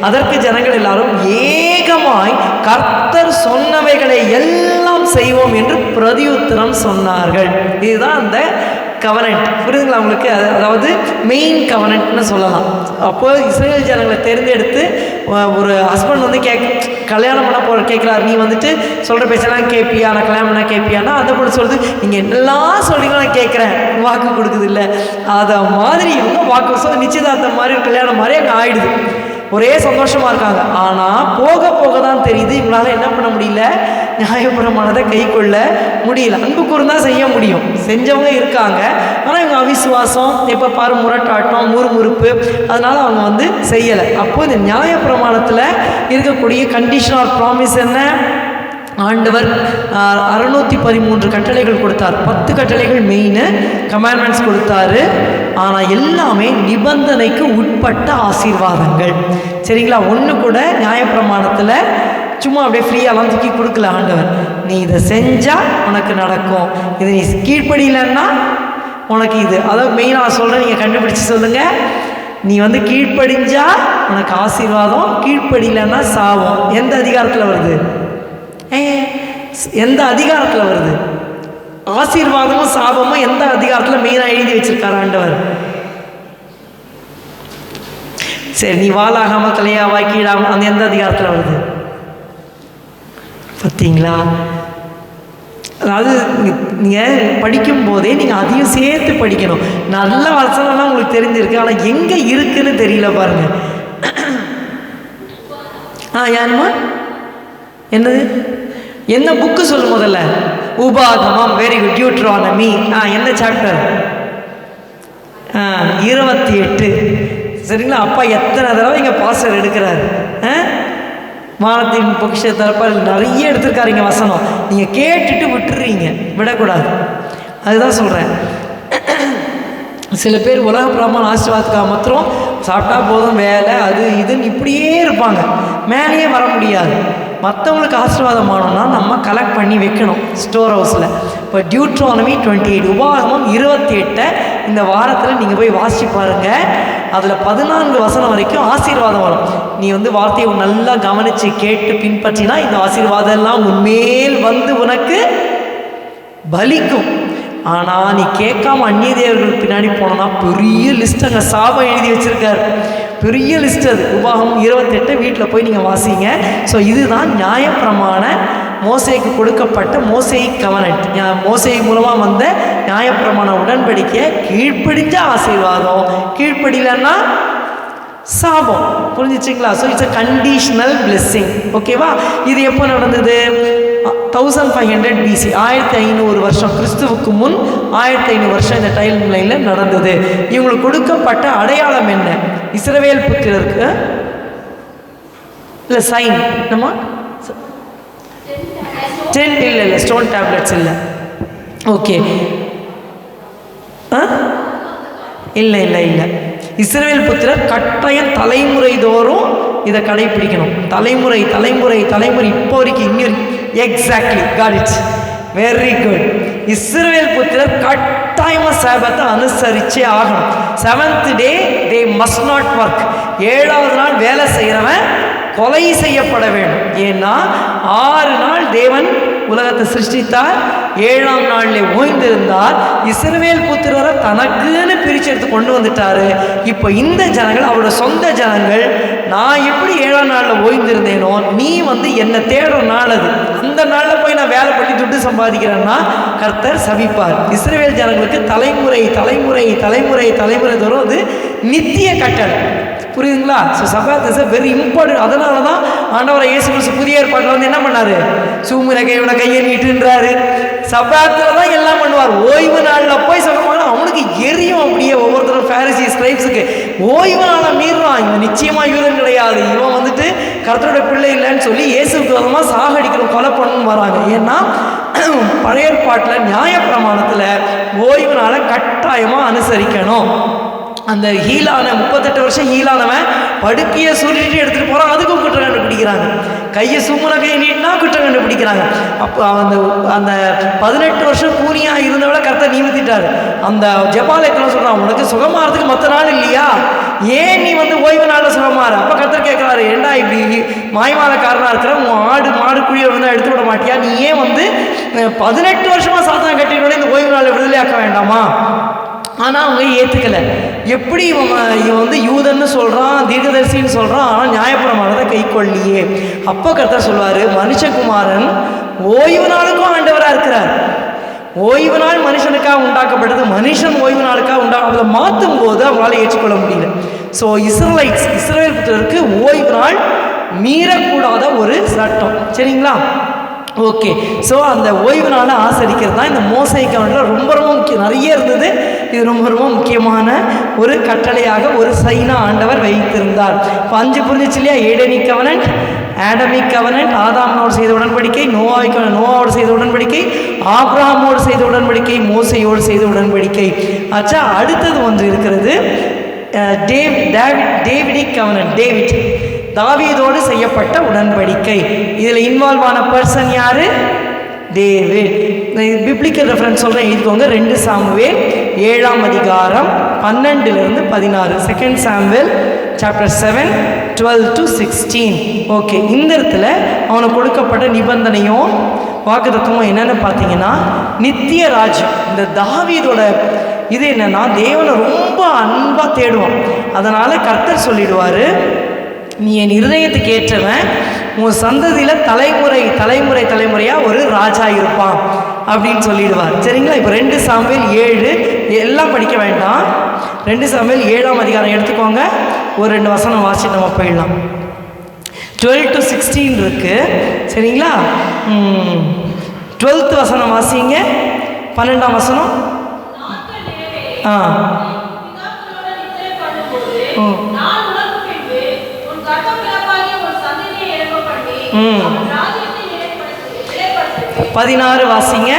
அதற்கு ஜனங்கள் எல்லாரும் ஏகமாய் கர்த்தர் சொன்னவைகளை எல்லாம் செய்வோம் என்று பிரதியுத்திரம் சொன்னார்கள். இதுதான் அந்த கவனன்ட். புரியுதுங்களா உங்களுக்கு? அதாவது மெயின் கவனன்ட்னு சொல்லலாம். அப்போது இஸ்ரேல் ஜனங்களை தேர்ந்தெடுத்து ஒரு ஹஸ்பண்ட் வந்து கல்யாணம் பண்ண போகிற கேட்குறாரு, நீ வந்துட்டு சொல்கிற பேச்செல்லாம் கேட்பியா, நான் கல்யாணம் பண்ணால் கேட்பியானா அந்த பொண்ணு சொல்லுது, நீங்கள் என்னெல்லாம் சொல்கிறீங்களோ நான் கேட்குறேன், வாக்கு கொடுக்குது இல்லை. அதை மாதிரி இவங்க வாக்கு சொல்ல நிச்சயதார்த்தம் மாதிரி ஒரு கல்யாணம் மாதிரி அங்கே ஆயிடுது. ஒரே சந்தோஷமாக இருக்காங்க. ஆனால் போக போக தான் தெரியுது இவங்களால என்ன பண்ண முடியல, நியாயப்பிரமாணத்தை கை கொள்ள முடியல. அன்பு கூர்ந்தான் செய்ய முடியும், செஞ்சவங்க இருக்காங்க. ஆனால் இவங்க அவிசுவாசம், எப்போ பாரு முரட்டாட்டம், முறுமுறுப்பு, அதனால் அவங்க வந்து செய்யலை. அப்போது இந்த நியாயப்பிரமாணத்தில் இருக்கக்கூடிய கண்டிஷன் ஆர் ப்ராமிஸ் என்ன? ஆண்டவர் 613 கட்டளைகள் கொடுத்தார். 10 கட்டளைகள் மெயின் கமாண்ட்மெண்ட்ஸ் கொடுத்தாரு. ஆனால் எல்லாமே நிபந்தனைக்கு உட்பட்ட ஆசீர்வாதங்கள். சரிங்களா? ஒன்று கூட நியாயப்பிரமாணத்தில் சும்மா அப்படியே ஃப்ரீயாலாம் தூக்கி கொடுக்கல ஆண்டவர். நீ இதை செஞ்சால் உனக்கு நடக்கும், இதை நீ கீழ்ப்படியலன்னா உனக்கு இது. அதாவது மெயினாக சொல்கிறேன், நீங்கள் கண்டுபிடிச்சி சொல்லுங்கள். நீ வந்து கீழ்ப்படிஞ்சா உனக்கு ஆசீர்வாதம், கீழ்ப்படியலன்னா சாபம். எந்த அதிகாரத்தில் வருது? எந்த அதிகாரத்தில் வருது? ஆசீர்வாதமும் சாபமும் எந்த அதிகாரத்தில் மெயினாக எழுதி வச்சிருக்காரு ஆண்டவர்? சரி, நீ வாளாகாமல் தலையாவாய் கீழாமல் அந்த எந்த அதிகாரத்தில் வருது பார்த்தீங்களா? அதாவது நீங்கள் படிக்கும் போதே நீங்கள் அதையும் சேர்த்து படிக்கணும். நல்ல வசனம்லாம் உங்களுக்கு தெரிஞ்சிருக்கு, ஆனால் எங்கே இருக்குன்னு தெரியல பாருங்க. யாருமா என்னது, என்ன புக்கு சொல்லு முதல்ல? உபாகமம். Very good. டியூட்ரானமி. என்ன சாப்டர்? 28. சரிங்களா? அப்பா எத்தனை தடவை இங்கே பாஸ்டர் எடுக்கிறாரு. வானத்தின் பொக்கிஷ தரப்பால் நிறைய எடுத்திருக்காரு இங்கே வசனம். நீங்கள் கேட்டுட்டு விட்டுறீங்க, விடக்கூடாது. அதுதான் சொல்கிறேன். சில பேர் உலக பிரமாண ஆசீர்வாதத்துக்காக மாத்திரம் சாப்பிட்டா போதும், வேலை அது இதுன்னு இப்படியே இருப்பாங்க, மேலேயே வர முடியாது. மற்றவங்களுக்கு ஆசீர்வாதம் ஆனோம்னா நம்ம கலெக்ட் பண்ணி வைக்கணும் ஸ்டோர் ஹவுஸில். இப்போ டியூட்ரானமி 28, உபாகமம் 28 இந்த வாரத்தில் நீங்கள் போய் வாசிச்சு பாருங்கள். அதில் 14 வசனம் வரைக்கும் ஆசீர்வாதம் வரும். நீ வந்து வார்த்தையை நல்லா கவனித்து கேட்டு பின்பற்றினா இந்த ஆசீர்வாதம் எல்லாம் உன்மேல் வந்து உனக்கு பலிக்கும். ஆனால் நீ கேட்காம அந்நிய தேவர்கள் பின்னாடி போனோன்னா பெரிய லிஸ்ட் அங்கே சாபம் எழுதி வச்சுருக்காரு. பெரிய லிஸ்ட் அது. உபாகமம் 28 வீட்டில் போய் நீங்கள் வாசிங்க. ஸோ இதுதான் நியாயப்பிரமாண மோசேக்கு கொடுக்கப்பட்ட மோசே கவனன்ட். மோசே மூலமாக வந்த நியாயப்பிரமாண உடன்படிக்கையை கீழ்ப்படிஞ்ச ஆசீர்வாதம், கீழ்ப்படியலன்னா சாபம். புரிஞ்சிச்சிங்களா? So it's a conditional blessing. ஓகேவா? இது எப்போ நடந்தது? 1500 BC, 1500 வருஷம் கிறிஸ்துவுக்கு முன் 1500 வருஷம் இந்த டைம் லைனில் நடந்தது. இவங்களுக்கு கொடுக்கப்பட்ட அடையாளம் என்ன? இஸ்ரவேல் புத்திரருக்கு இல்லை சைன் நம்ம இல்லை ஸ்டோன் டேப்லெட்ஸ் இல்லை. ஓகே, இல்லை இல்லை இல்லை. இஸ்ரவேல் புத்திரர் கட்டாயம் தலைமுறை தோறும் இதை கடைபிடிக்கணும். தலைமுறை தலைமுறை தலைமுறை இப்போ வரைக்கும் இன்னும். Exactly, got it's, very good. இஸ்ரவேல் புத்திரர் கட்டாயமாக சாபத்தை அனுசரிச்சே ஆகணும். 7th day they must not work. 7வது நாள் வேலை செய்கிறவன் கொலை செய்யப்பட வேண்டும். ஏன்னா 6 நாள் தேவன் உலகத்தை சிருஷ்டித்தார், 7ஆம் நாளிலே ஓய்ந்திருந்தார். இஸ்ரவேல் புத்திரரை தனக்குன்னு பிரித்து எடுத்து கொண்டு வந்துட்டாரு. இப்போ இந்த ஜனங்கள் அவரோட சொந்த ஜனங்கள். நான் எப்படி 7ஆம் நாளில் ஓய்ந்திருந்தேனோ, நீ என்னை தேடுற நாள் அது, அந்த நாளில் போய் நான் வேலை பண்ணி துட்டு சம்பாதிக்கிறேன்னா கர்த்தர் சபிப்பார். இஸ்ரவேல் ஜனங்களுக்கு தலைமுறை தலைமுறை தலைமுறை தலைமுறை தோறும் அது நித்திய கட்டளை. புரியுதுங்களா? So Sabbath is very important. அதனால தான் ஆண்டவரை இயேசு கிறிஸ்து புதிய ஏற்பாட்டில் என்ன பண்ணார்? சூமுன கையோட கையை நீட்டுன்றாரு. சபாத்தில் தான் எல்லாம் பண்ணுவார். ஓய்வு நாளில் போய் சொல்லுவாங்க, அவனுக்கு எரியும் அப்படியே. ஒவ்வொருத்தரும் பாரிசி ஸ்கிரைப்ஸுக்கு ஓய்வு நாளை மீறுறான், இவன் நிச்சயமாக யூதன் கிடையாது, இவன் கர்த்தரோட பிள்ளை இல்லைன்னு சொல்லி இயேசுக்கு விதமாக சாகடிக்கணும், கொலை பண்ணணும் வராங்க. ஏன்னா பழைய ஏற்பாட்டில் நியாயப்பிரமாணத்தில் ஓய்வு நாளை கட்டாயமாக அனுசரிக்கணும். அந்த ஹீலான 38 வருஷம் ஹீலானவன் படுக்கையை சுருட்டி எடுத்துகிட்டு போகிறான், அதுக்கும் குற்றம் கண்டுபிடிக்கிறாங்க. கையை சும்முன கையை நீட்டினா குற்றம் கண்டுபிடிக்கிறாங்க. அப்போ அந்த 18 வருஷம் கூனியாக இருந்தவளை கர்த்தர் நியமித்திட்டார். அந்த ஜெபாலயத்தில் சொல்கிறான், உனக்கு சுகமாகிறதுக்கு மற்ற நாள் இல்லையா, ஏன் நீ ஓய்வு நாளில் சுகமாறு? அப்போ கர்த்தர் கேட்குறாரு, ஏண்டா இப்படி மாய்மாலக்காரனாக இருக்கிற உன் ஆடு மாடு குழியை எடுத்து விட மாட்டியா? நீ ஏன் 18 வருஷமாக சாத்தான் கட்டிட்டு இந்த ஓய்வு நாளை விடுதலையாக்க வேண்டாமா? ஆனால் அவங்க ஏற்றுக்கலை. எப்படி இவன் யூதன்னு சொல்கிறான், தீர்க்கதரிசின்னு சொல்கிறான், ஆனால் நியாயப்பிரமாணத்தை கை கொள்ளியே. அப்போ கர்த்தர் சொல்வார், மனுஷகுமாரன் ஓய்வு நாளுக்கும் ஆண்டவராக இருக்கிறார். ஓய்வு நாள் மனுஷனுக்காக உண்டாக்கப்பட்டது, மனுஷன் ஓய்வு நாளுக்காக அதை மாற்றும் போது அவங்களால ஏற்றுக்கொள்ள முடியல. ஸோ இஸ்ரவேல் புத்திரருக்கு ஓய்வு நாள் மீறக்கூடாத ஒரு சட்டம். சரிங்களா? ஓகே. ஸோ அந்த ஓய்வு நாளை ஆசரிக்கிறது தான் இந்த மோசே கவனில் ரொம்ப ரொம்ப முக்கியம். நிறைய இருந்தது, இது ரொம்ப ரொம்ப முக்கியமான ஒரு கட்டளையாக ஒரு சைனா ஆண்டவர் வைத்திருந்தார். இப்போ 5 புரிஞ்சிச்சு இல்லையா? ஏடனிக் கவனன்ட், ஆடமிக் கவனன்ட், ஆதாமனோடு செய்த உடன்படிக்கை, நோவாவோடு செய்த உடன்படிக்கை, ஆபிரகாமோடு செய்த உடன்படிக்கை, மோசையோடு செய்த உடன்படிக்கை. ஆச்சா, அடுத்தது ஒன்று இருக்கிறது, டேவிடிக் கவனன்ட். டேவிட் தாவீதோடு செய்யப்பட்ட உடன்படிக்கை. இதில் இன்வால்வ் ஆன பர்சன் யாரு? டேவிட். பிப்ளிக்கல் ரெஃபரன்ஸ் சொல்கிறேன், எழுதிக்கோங்க. 2 சாமுவேல் 7ஆம் அதிகாரம் 12-16. 2 சாமுவேல் சாப்டர் 7 12 to 16. ஓகே. இந்த இடத்துல அவனுக்கு கொடுக்கப்பட்ட நிபந்தனையும் வாக்குத்தத்தமும் என்னென்னு பார்த்தீங்கன்னா, நித்திய ராஜ்யம். இந்த தாவீதோட இது என்னன்னா, தேவனை ரொம்ப அன்பாக தேடுவான். அதனால் கர்த்தர் சொல்லிடுவார், நீ என் இருதயத்துக்கு ஏற்றவன், உன் சந்ததியில் தலைமுறை தலைமுறை தலைமுறையாக ஒரு ராஜா இருப்பான் அப்படின்னு சொல்லிடுவார். சரிங்களா? இப்போ 2 சாமுவேல் 7 எல்லாம் படிக்க வேண்டாம். 2 சாமுவேல் 7ஆம் அதிகாரம் எடுத்துக்கோங்க. ஒரு 2 வசனம் வாசிட்டு நம்ம போயிடலாம். 12 to 16 இருக்கு. சரிங்களா? 12th வசனம் வாசிங்க. 12ஆம் வசனம். ம் 16 வாசிங்க.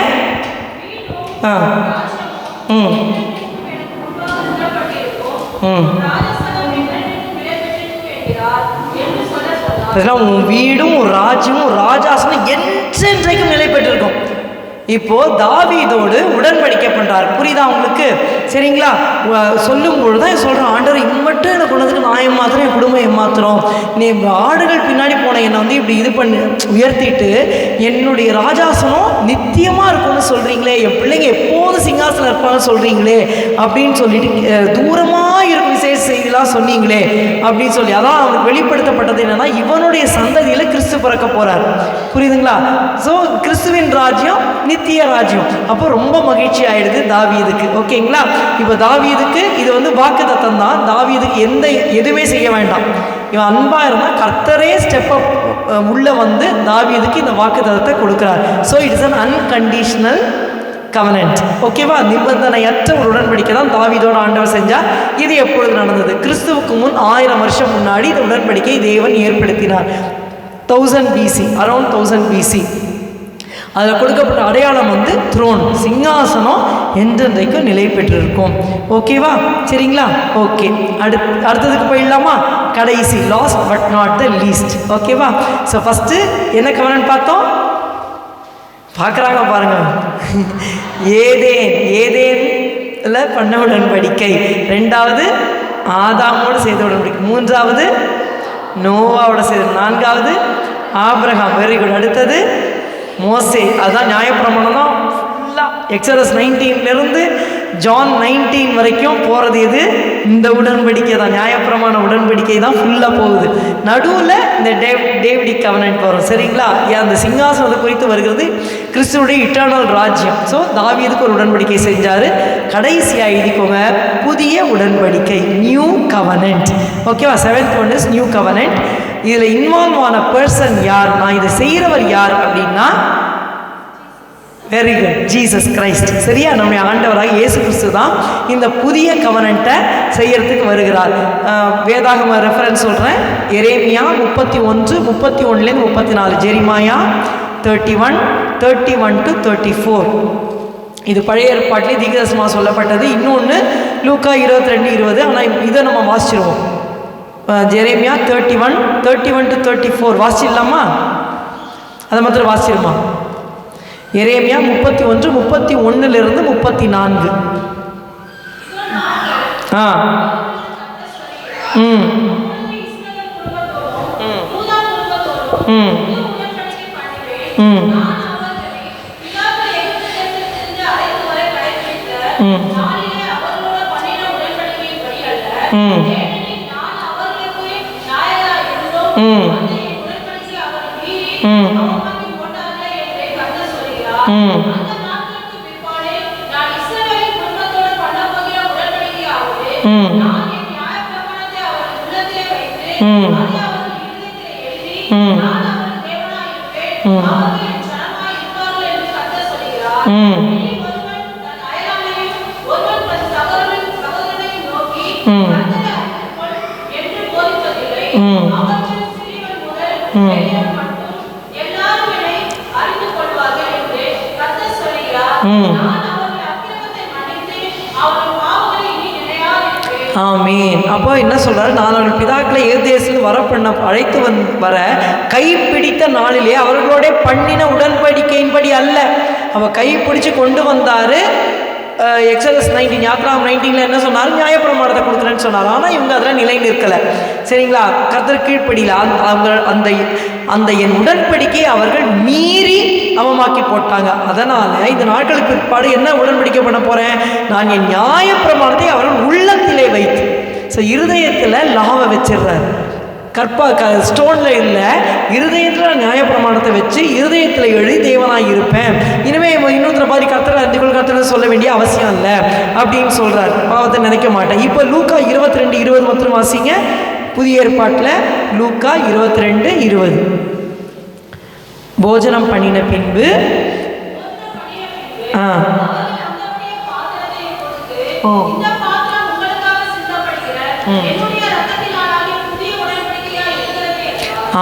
உன் வீடும் ஒரு ராஜ்யமும் ஒரு ராஜாசனம் என்றைக்கும் நிலை பெற்றிருக்கும். இப்போ தாவீதோடு உடன்படிக்கை பண்றார். புரியுதா உங்களுக்கு? சரிங்களா? சொல்லும் பொழுது தான் சொல்கிறேன், ஆண்டவர் இம்மட்டும் எனக்கு கொண்டதுக்கு நான் ஏமாத்திரம், என் குடும்பம் ஏமாத்திரம், நீ ஆடுகள் பின்னாடி போன என்னை இப்படி இது பண்ணி உயர்த்திட்டு என்னுடைய ராஜாசனம் நித்தியமாக இருக்கும்னு சொல்கிறீங்களே, என் பிள்ளைங்க எப்போதும் சிங்காசனம் இருப்பான்னு சொல்கிறீங்களே அப்படின்னு சொல்லிட்டு தூரமாக இருக்கும் விசேஷ செய்திலாம் சொன்னீங்களே அப்படின்னு சொல்லி, அதான் அவனுக்கு வெளிப்படுத்தப்பட்டது என்னன்னா, இவனுடைய சந்ததியில் கிறிஸ்து பிறக்க போகிறார். புரியுதுங்களா? ஸோ கிறிஸ்துவின் ராஜ்யம் நித்திய ராஜ்யம். அப்போ ரொம்ப மகிழ்ச்சி ஆயிடுது தாவீதுக்கு. ஓகேங்களா? இப்போ தாவீதுக்கு இது வாக்குத்தத்தம் தான். தாவீதுக்கு எதுவுமே செய்ய வேண்டாம். இவன் அன்பாக இருந்தால் கர்த்தரே ஸ்டெப் அப் உள்ள தாவீதுக்கு இந்த வாக்குத்தத்தத்தை கொடுக்குறார். So it's an unconditional covenant. ஓகேவா? நிபந்தனையற்ற ஒரு உடன்படிக்கை தான் தாவீதோட ஆண்டவர் செஞ்சார். இது எப்பொழுது நடந்தது? கிறிஸ்துவுக்கு முன் 1000 வருஷம் முன்னாடி இந்த உடன்படிக்கை தேவன் ஏற்படுத்தினார். 1000 BC, அரௌண்ட் 1000 BC. அதில் கொடுக்கப்பட்ட அடையாளம் த்ரோன், சிங்காசனம் என்றென்றைக்கும் நிலை பெற்றிருக்கும். ஓகேவா? சரிங்களா? ஓகே. அடுத்ததுக்கு போயிடலாமா? கடைசி, last but not the least. ஓகேவா? ஸோ ஃபஸ்ட்டு என்ன கவனம் பார்த்தோம்? பார்க்குறாங்க பாருங்க. ஏதேன்ல பண்ண உடன்படிக்கை. 2வது ஆதாமோடு செய்த உடன்படிக்கை. 3வது நோவாவோட செய்த. 4வது ஆபிரகாம். Very good. அடுத்தது மோசே, அதுதான் நியாயப்பிரமாணம் தான் ஃபுல்லாக எக்ஸடஸ் 19 ஜான் 19 வரைக்கும் போகிறது எது? இந்த உடன்படிக்கை தான், நியாயப்பிரமாண உடன்படிக்கை தான் ஃபுல்லாக போகுது. நடுவில் இந்த டேவிடிக் கவனன்ட் வரும். சரிங்களா? அந்த சிங்காசனத்தை குறித்து வருகிறது கிறிஸ்துவுடைய இட்டர்னல் ராஜ்யம். ஸோ தாவீதுக்கு ஒரு உடன்படிக்கை செஞ்சார். கடைசியாக எழுதிக்கோங்க, புதிய உடன்படிக்கை, நியூ கவனன்ட். ஓகேவா? 7th one is new covenant. இதில் இன்வால்வ் ஆன பர்சன் யார்? நான் இதை செய்கிறவர் யார் அப்படின்னா, வெரி குட், ஜீசஸ் கிரைஸ்ட். சரியா? நம்முடைய ஆண்டவராக இயேசு கிறிஸ்து தான் இந்த புதிய கவனன்ட்டை செய்யறதுக்கு வருகிறார். வேதாகம ரெஃபரன்ஸ் சொல்கிறேன். எரேமியா 31, 31லேருந்து 34, ஜெரிமாயா 31, 31 to 34. இது பழைய ஏற்பாட்டிலே தீர்க்கதரிசனமாக சொல்லப்பட்டது. இன்னொன்று லூக்கா 22, 20. ஆனால் இதை நம்ம வாசிச்சிருவோம். Jeremiah 31, 31 to 34 வாசிச்சிடலாமா? அதை மாத்திரம் வாசிச்சிருமா? எரேமியா 31, 31லிருந்து 34. ஆமீன். அப்போ என்ன சொல்றாரு? நான் அவர்கள் பிதாக்களை ஏதேசில் அழைத்து வர கைப்பிடித்த நாளிலே அவர்களோட பண்ணின உடன்படிக்கையின்படி அல்ல. அவ கைப்பிடிச்சு கொண்டு வந்தாரு. எக்ஸடஸ் 19, யாத்ராம் 19 என்ன சொன்னார்? நியாயப்பிரமாணத்தை கொடுக்குறேன்னு சொன்னார். ஆனால் இவங்க அதில் நிலை நிற்கலை. சரிங்களா? கர்த்தர் கீழ்ப்படியில் அந்த என் உடன்படிக்கையை அவர்கள் மீறி அவமாக்கி போட்டாங்க. அதனால் இந்த நாட்களுக்கு பிற்பாடு என்ன உடன்படிக்கை பண்ண போகிறேன்? நான் என் நியாயப்பிரமாணத்தை அவர்கள் உள்ளத்திலே வைத்து, ஸோ இருதயத்தில் லாவை வச்சிடுறாரு. ஸ்டோனில் இல்லை, இருதயத்தில் நியாயப்பிரமாணத்தை வச்சு இருதயத்தில் எழுதி தேவனாக இருப்பேன். இனிமேல் இன்னொருத்தர மாதிரி கர்த்தரை அறிந்துகொள் கர்த்தரை சொல்ல வேண்டிய அவசியம் இல்லை அப்படின்னு சொல்கிறார். பாவத்தை நினைக்க மாட்டேன். இப்போ லூக்கா 22, 20 மட்டும் வாசிங்க. புதிய ஏற்பாட்டில் லூக்கா 22, 20. போஜனம் பண்ணின பின்பு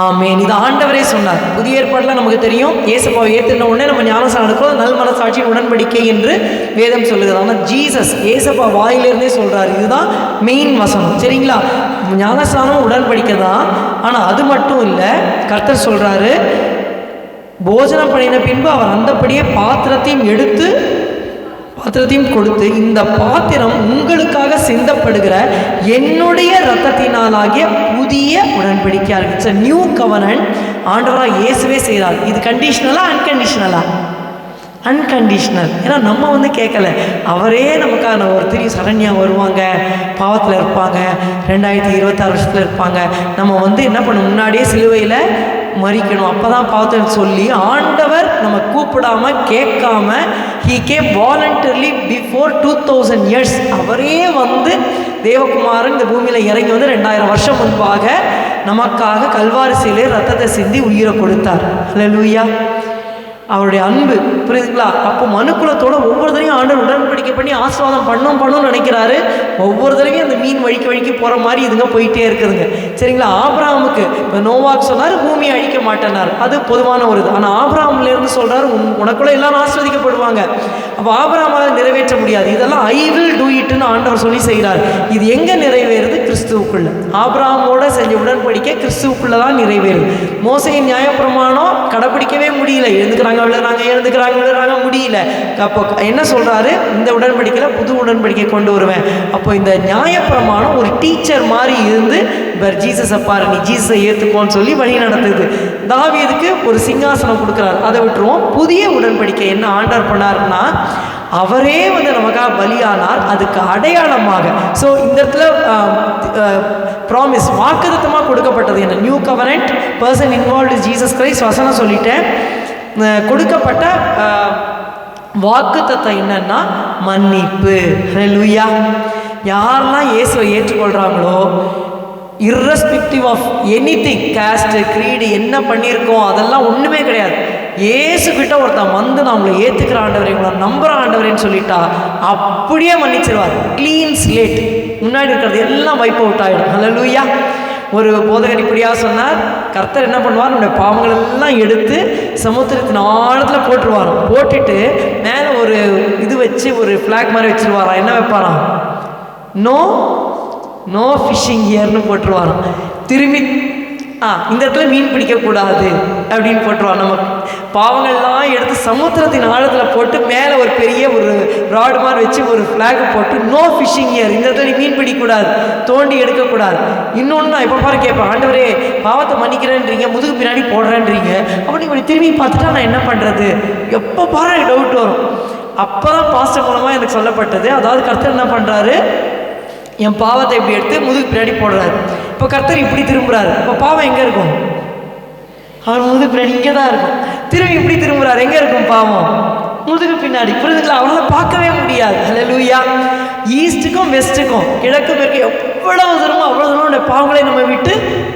ஆமேன். இது ஆண்டவரே சொன்னார். புதிய ஏற்பாட்டில் நமக்கு தெரியும், இயேசுவை ஏற்றின உடனே நம்ம ஞானஸ்நானம் எடுக்கிறோம். நல் மனசாட்சியின் உடன்படிக்கை என்று வேதம் சொல்லுது. ஆனால் ஜீசஸ் ஏசப்பா வாயிலிருந்தே சொல்கிறார். இதுதான் மெயின் வசனம். சரிங்களா? ஞானஸ்நானம் உடன்படிக்கை தான். ஆனால் அது மட்டும் இல்லை, கர்த்தர் சொல்கிறாரு, போஜனம் பண்ணின பின்பு அவர் அந்தபடியே பாத்திரத்தையும் கொடுத்து, இந்த பாத்திரம் உங்களுக்காக சிந்தப்படுகிற என்னுடைய இரத்தத்தினாலாகிய புதிய உடன்படிக்கையா இருக்கு. It's a new covenant. ஆண்டவராக இயேசுவே செய்கிறார். இது கண்டிஷனலா அன்கண்டிஷனலா? அன்கண்டிஷனல். ஏன்னா நம்ம கேட்கல. அவரே நமக்கான ஒருத்தர் சரண்யா வருவாங்க, பாவத்தில் இருப்பாங்க, 2026 வருஷத்தில் இருப்பாங்க. நம்ம என்ன பண்ணணும்? முன்னாடியே சிலுவையில் மறிக்கணும். அப்போ தான் பாவத்தில் சொல்லி ஆண்டவர் நம்ம கூப்பிடாம கேட்காம he came voluntarily before 2000 years. அவரே தேவகுமாரன் இந்த பூமியில் இறங்கி 2000 வருஷம் முன்பாக நமக்காக கல்வாரி சிலையிலே ரத்தத்தை சிந்தி உயிரை கொடுத்தார். அல்லேலூயா. அவருடைய அன்பு, புரியுதுங்களா? அப்போ மனுக்குலத்தோட ஒவ்வொரு தடவையும் ஆண்டவர் உடன்படிக்கை பண்ணி ஆசீர்வாதம் பண்ணணும்னு நினைக்கிறாரு. ஒவ்வொரு தடவையும் அந்த மீன் வழிக்கு போகிற மாதிரி இதுங்க போயிட்டே இருக்குதுங்க. சரிங்களா? ஆபிரகாமுக்கு இப்போ நோவாக்கு சொன்னார் பூமியை அழிக்க மாட்டேனார், அது பொதுவான ஒரு இது. ஆனால் ஆபிரகாம்லேருந்து சொல்கிறாரு, உனக்குள்ள எல்லாரும் ஆசீர்வதிக்கப்படுவாங்க. அப்போ ஆபிரகாமால் நிறைவேற்ற முடியாது. இதெல்லாம் ஐ வில் டூ இட்னு ஆண்டவர் சொல்லி செய்கிறார். இது எங்கே நிறைவேறுது? கிறிஸ்துவுக்குள்ள. ஆபிரகாமோட செஞ்ச உடன்படிக்கை கிறிஸ்துவுக்குள்ள தான் நிறைவேறுது. மோசையின் நியாயப்பிரமாணம் கடைப்பிடிக்கவே முடியல. எதுக்கு எழுந்துக்கிறாங்க எழுந்துக்கிறாங்க முடியல. அப்போ என்ன சொல்கிறாரு, இந்த உடன்படிக்கையில் புது உடன்படிக்கை கொண்டு வருவேன். அப்போ இந்த நியாயப்பிரமாணம் ஒரு டீச்சர் மாதிரி இருந்து இவர் ஜீசஸை பாரு, நீ ஜீசஸை ஏற்றுக்கோன்னு சொல்லி வழி நடத்துது. தாவீதுக்கு ஒரு சிங்காசனம் கொடுக்குறாரு, அதை விட்டுருவோம். புதிய உடன்படிக்கை என்ன ஆண்டவர் பண்ணாருன்னா, அவரே நமக்காக பலியானார், அதுக்கு அடையாளமாக. ஸோ இந்த இடத்துல ப்ராமிஸ் வாக்குத்தத்தமாக கொடுக்கப்பட்டது என்ன, new covenant person involve is Jesus Christ. வசனம் சொல்லிட்டேன். கொடுக்கப்பட்ட வாக்குத்தத்தம் என்னன்னா மன்னிப்பு. ஹல்லேலூயா. யாரெல்லாம் இயேசுவை ஏற்றுக்கொள்கிறாங்களோ, irrespective of anything, caste, creed, என்ன பண்ணியிருக்கோம் அதெல்லாம் ஒன்றுமே கிடையாது. ஏசுக்கிட்ட ஒருத்தன் வந்து நான் உங்களை ஏற்றுக்கிற ஆண்டவரே, உங்களை நம்புகிற ஆண்டவரேன்னு சொல்லிட்டா அப்படியே மன்னிச்சிருவார். க்ளீன் ஸ்லேட், முன்னாடி இருக்கிறது எல்லாம் வைப் அவுட் ஆகிடும். ஹல்லேலூயா. ஒரு போதகர் இப்படியாக சொன்னார், கர்த்தர் என்ன பண்ணுவார், நம்முடைய பாவங்கள் எல்லாம் எடுத்து சமுத்திரத்தின் ஆழத்தில் போட்டுருவாராம். போட்டுட்டு மேலே ஒரு இது வச்சு ஒரு ஃப்ளாக் மாதிரி வச்சுருவாராம். என்ன வைப்பாராம், நோ ஃபிஷிங் ஹியர்னு போட்டுருவாராம். திரும்பி இந்த இடத்துல மீன் பிடிக்கக்கூடாது அப்படின்னு போட்டுருவார். நம்ம பாவங்கள்லாம் எடுத்து சமுத்திரத்தின் ஆழத்தில் போட்டு மேலே ஒரு பெரிய ஒரு ராடு மாதிரி வச்சு ஒரு ஃப்ளாக் போட்டு நோ ஃபிஷிங் ஹியர், இந்த இடத்துல நீ மீன் பிடிக்கக்கூடாது, தோண்டி எடுக்கக்கூடாது. இன்னொன்று நான் எப்போ பாரு கேட்பேன், ஆண்டவரே பாவத்தை மன்னிக்கிறேன்றீங்க, முதுகு பின்னாடி போடுறேன்றீங்க, அப்போ நீங்கள் திரும்பி பார்த்துட்டா நான் என்ன பண்ணுறது, எப்போ பாரு எனக்கு டவுட் வரும். அப்போ தான் பாஸ்டர் மூலமாக எனக்கு சொல்லப்பட்டது. அதாவது கர்த்தர் என்ன பண்ணுறாரு, என் பாவத்தை இப்படி எடுத்து முதுகு பின்னாடி போடுறாரு. இப்போ கர்த்தர் இப்படி திரும்புறாரு, இப்போ பாவம் எங்கே இருக்கும், அவர் முதுகு பின்னாடி இங்கே தான் இருக்கும். திரும்பி இப்படி திரும்புறாரு, எங்கே இருக்கும் பாவம், முதுகு பின்னாடி. புரியுதுங்களா? அவரால் பார்க்கவே முடியாது. ஹல்லேலூயா. ஈஸ்ட்டுக்கும் வெஸ்ட்டுக்கும் கிழக்கு மேற்கு எவ்வளவு தூரமோ அவ்வளோ தூரம் பாவங்களை நம்ம விட்டு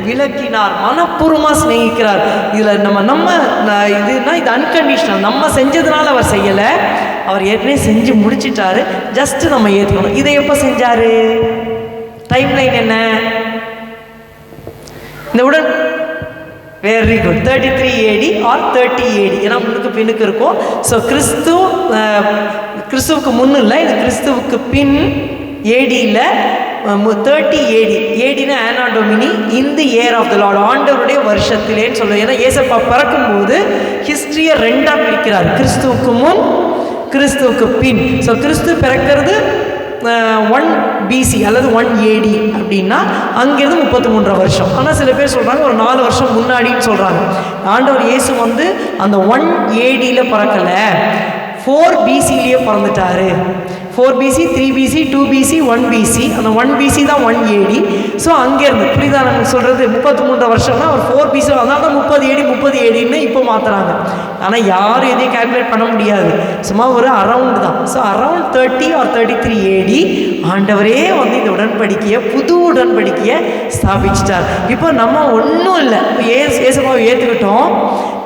விலக்கினார், மனப்பூர்வமாக ஸ்நேகிக்கிறார். இதில் நம்ம இதுனா இது அன்கண்டிஷனல், நம்ம செஞ்சதுனால அவர் செய்யலை, அவர் ஏற்கனவே செஞ்சு முடிச்சிட்டாரு, ஜஸ்ட்டு நம்ம ஏற்றுக்கணும். இதை எப்போ செஞ்சார், டைம்லைன் என்ன, இந்த உடன் very good 33 AD or 30 AD, ஏன்னா முன்னுக்கு பின்னுக்கு இருக்கும். ஸோ கிறிஸ்துவுக்கு முன்னு இல்லை, இது கிறிஸ்துவுக்கு பின் ஏடியில் 30 AD. ஏடினா ஆனா டொமினி, இந்த இயர் ஆஃப் த லார்ட், ஆண்டவருடைய வருஷத்திலேன்னு சொல்லுவோம். ஏன்னா ஏசப்பா பிறக்கும்போது ஹிஸ்ட்ரியை ரெண்டாக பிரிக்கிறார், கிறிஸ்துவுக்கு முன், கிறிஸ்துவுக்கு பின். ஸோ கிறிஸ்து பிறக்கிறது 1 BC அல்லது 1 AD அப்படின்னா அங்கேருந்து 33 வருஷம். ஆனால் சில பேர் சொல்கிறாங்க ஒரு 4 வருஷம் முன்னாடின்னு சொல்கிறாங்க. ஆண்டவர் இயேசு அந்த 1 ADயில் பிறக்கலை, 4 BCலேயே பிறந்துட்டாரு. 4 BC, 3 BC, 2 BC, 1 BC. அந்த 1 BC தான் 1 AD. ஸோ அங்கேருந்து புரியுதா நமக்கு சொல்கிறது, 33 வருஷம்னா ஒரு 4 BC, அதனால தான் 30 ADன்னு இப்போ மாற்றுறாங்க. ஆனால் யாரும் எதையும் கால்குலேட் பண்ண முடியாது, சும்மா ஒரு அரவுண்டு தான். ஸோ அரவுண்ட் 30 ஆர் 33 AD ஆண்டவரே இந்த உடன்படிக்கையை, புது உடன்படிக்கையை ஸ்தாபிச்சிட்டார். இப்போ நம்ம ஒன்றும் இல்லை, ஏசப்பாவை ஏற்றுக்கிட்டோம்,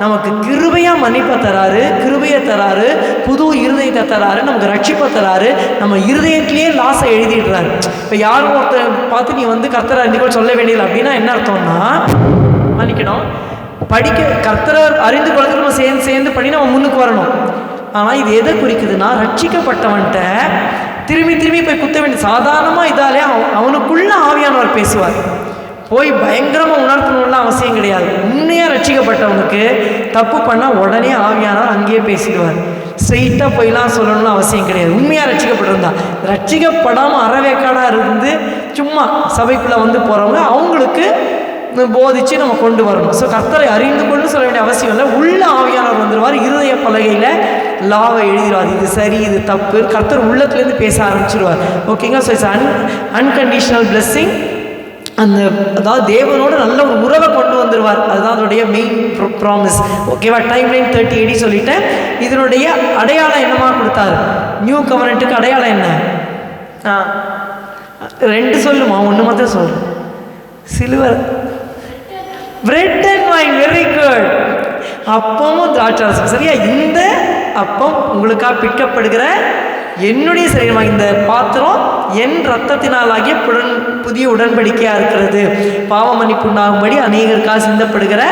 நமக்கு கிருபையாக மன்னிப்பை தராரு, கிருபையை தராரு, புது இருதயத்தை தராரு, நமக்கு ரட்சிப்பை தராரு, நம்ம இருதயத்திலேயே லாஸை எழுதிடுறாரு. இப்போ யாரும் ஒருத்தர் பார்த்து நீ கர்த்தரை அறிந்து சொல்ல வேண்டியதில்லை அப்படின்னா என்ன அர்த்தம்னா, மன்னிக்கணும், கர்த்தரை அறிந்து கொள்றது நம்ம சேர்ந்து பண்ணி நம்ம முன்னுக்கு வரணும். ஆனால் இது எதை குறிக்குதுன்னா, ரட்சிக்கப்பட்டவன்கிட்ட திரும்பி போய் குத்த வேண்டிய சாதாரணமாக இதாலே அவனுக்குள்ள ஆவியானவர் பேசுவார். போய் பயங்கரமாக உணர்த்தணும்லாம் அவசியம் கிடையாது. உண்மையாக ரட்சிக்கப்பட்டவனுக்கு தப்பு பண்ணால் உடனே ஆவியானவர் அங்கேயே பேசிடுவார். ஸ்ட்ரெயிட்டாக போய்லாம் சொல்லணும்னு அவசியம் கிடையாது. உண்மையாக ரட்சிக்கப்பட்டிருந்தா, ரட்சிக்கப்படாமல் அறவேக்காடாக இருந்து சும்மா சபைக்குள்ளே போகிறவங்க அவங்களுக்கு போதிச்சு நம்ம கொண்டு வரணும். ஸோ கர்த்தரை அறிந்து கொண்டு சொல்ல வேண்டிய அவசியம் இல்லை, உள்ள ஆவியானவர் வந்துடுவார், இருதய பலகையில் லாவை எழுதிடுவார், இது சரி இது தப்பு, கர்த்தர் உள்ளத்துலேருந்து பேச ஆரம்பிச்சிடுவார். ஓகேங்களா? So it's unconditional blessing. அதாவது தேவனோட நல்ல ஒரு உறவை கொண்டு வந்துடுவார், அதுதான் அதோடைய மெயின் ப்ராமிஸ். ஓகேவா? டைம்லைன் 30 AD சொல்லிட்டேன். இதனுடைய அடையாளம் என்னமா கொடுத்தாரு, நியூ கவர்னன்ட்டுக்கு அடையாளம் என்ன, 2 சொல்லுமா, 1 மாத்திரம் சொல்லு, சிலுவர், bread and wine. Very good. அப்பமும் திராட்சரசம். சரியா? இந்த அப்பம் உங்களுக்காக பிற்கப்படுகிற என்னுடைய சரீரமாக, இந்த பாத்திரம் என் இரத்தத்தினாலாகிய புதிய உடன்படிக்கையாக இருக்கிறது, பாவ மன்னிப்பு உண்டாகும்படி அநேகருக்காக சிந்தப்படுகிற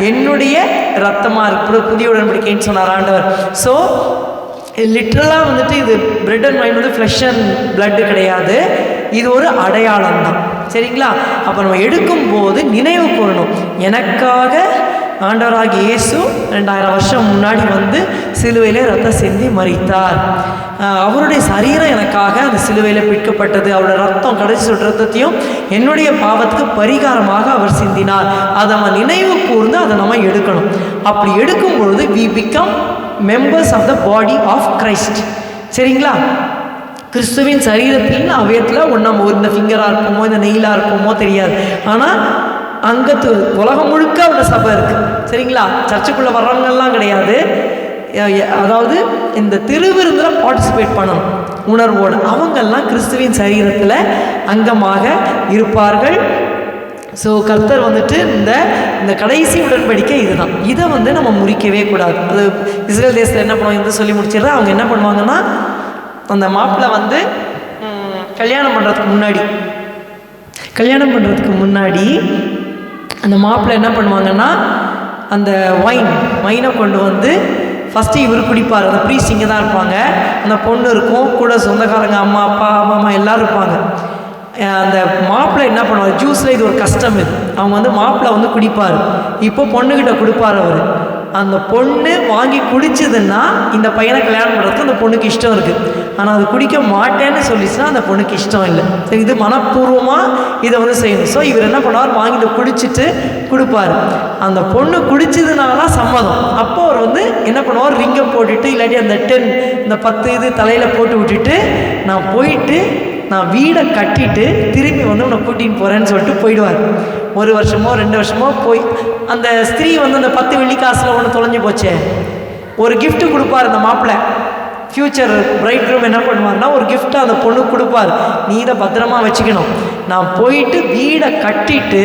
என்னுடைய இரத்தமாக இருக்கிற புதிய உடன்படிக்கைன்னு சொன்னார் ஆண்டவர். ஸோ லிட்ரலாக இது bread and wine flesh and blood கிடையாது, இது ஒரு அடையாளம் தான். சரிங்களா? அப்போ நம்ம எடுக்கும்போது நினைவு கூறணும், எனக்காக ஆண்டவராகிய இயேசு 2000 வருஷம் முன்னாடி வந்து சிலுவையிலே ரத்தம் சிந்தி மரித்தார். அவருடைய சரீரம் எனக்காக அந்த சிலுவையில் பிடிக்கப்பட்டது. அவருடைய ரத்தம், கடைசி சொட்டு ரத்தத்தையும் என்னுடைய பாவத்துக்கு பரிகாரமாக அவர் சிந்தினார். அதை நம்ம நினைவு கூர்ந்து அதை நம்ம எடுக்கணும். அப்படி எடுக்கும் பொழுது we become members of the body of Christ. சரிங்களா? கிறிஸ்துவின் சரீரத்தில் அவயத்தில் நம்ம இந்த ஃபிங்கராக இருப்போமோ இந்த நெயிலாக இருப்போமோ தெரியாது. ஆனால் அங்கத்து உலகம் முழுக்க அவரோட சபை இருக்குது. சரிங்களா? சர்ச்சுக்குள்ளே வர்றவங்கெல்லாம் கிடையாது. அதாவது இந்த திருவிருந்தில் பார்ட்டிசிபேட் பண்ணணும் உணர்வோடு. அவங்கெல்லாம் கிறிஸ்துவின் சரீரத்தில் அங்கமாக இருப்பார்கள். ஸோ கர்த்தர் வந்துட்டு இந்த கடைசி உடன்படிக்கை இதுதான். இதை வந்து நம்ம முறிக்கவே கூடாது. அது இஸ்ரேல் தேசத்தில் என்ன பண்ணுவாங்க சொல்லி முடிச்சிடுறேன். அவங்க என்ன பண்ணுவாங்கன்னா, அந்த மாப்பிள்ளை வந்து கல்யாணம் பண்ணுறதுக்கு முன்னாடி அந்த மாப்பிள்ளை என்ன பண்ணுவாங்கன்னா, அந்த வைனை கொண்டு வந்து ஃபஸ்ட்டு இவர் குடிப்பார். அந்த ப்ரீஸ்ட் இங்கே தான் இருப்பாங்க. அந்த பொண்ணு இருக்கும் கூட, சொந்தக்காரங்க அம்மா அப்பா அம்மா எல்லோரும் இருப்பாங்க. அந்த மாப்பிள்ளை என்ன பண்ணுவார், ஜூஸில் இது ஒரு கஷ்டம். இது அவங்க வந்து மாப்பிள்ளை வந்து குடிப்பார். இப்போ பொண்ணுக்கிட்ட கொடுப்பார் அவர். அந்த பொண்ணு வாங்கி குடிச்சதுன்னா இந்த பையனை கல்யாணம் பண்ணுறதுக்கு அந்த பொண்ணுக்கு இஷ்டம் இருக்குது. ஆனால் அது குடிக்க மாட்டேன்னு சொல்லிச்சுன்னா அந்த பொண்ணுக்கு இஷ்டம் இல்லை. சரி, இது மனப்பூர்வமாக இதை வந்து செய்யணும். ஸோ இவர் என்ன பண்ணுவார், வாங்கி இதை குடிச்சிட்டு கொடுப்பார். அந்த பொண்ணு குடிச்சதுனால தான் சம்மதம். அப்போ அவர் வந்து என்ன பண்ணுவார், ரிங்கை போட்டுட்டு இல்லாட்டி அந்த 10 இது தலையில் போட்டு விட்டுட்டு, நான் போயிட்டு நான் வீடை கட்டிட்டு திரும்பி வந்து உன்னை கூட்டின்னு போகிறேன்னு சொல்லிட்டு போயிடுவார். 1 வருஷமோ 2 வருஷமோ போய் அந்த ஸ்திரீ வந்து அந்த 10 வெள்ளிக்காசில் ஒன்று தொலைஞ்சு போச்சே, ஒரு கிஃப்ட்டு கொடுப்பார் அந்த மாப்பிள்ளை. ஃப்யூச்சர் பிரைட் ரூம் என்ன பண்ணுவார்னா, ஒரு கிஃப்ட்டை அந்த பொண்ணுக்கு கொடுப்பார். நீ இதை பத்திரமா வச்சுக்கணும், நான் போயிட்டு வீடை கட்டிட்டு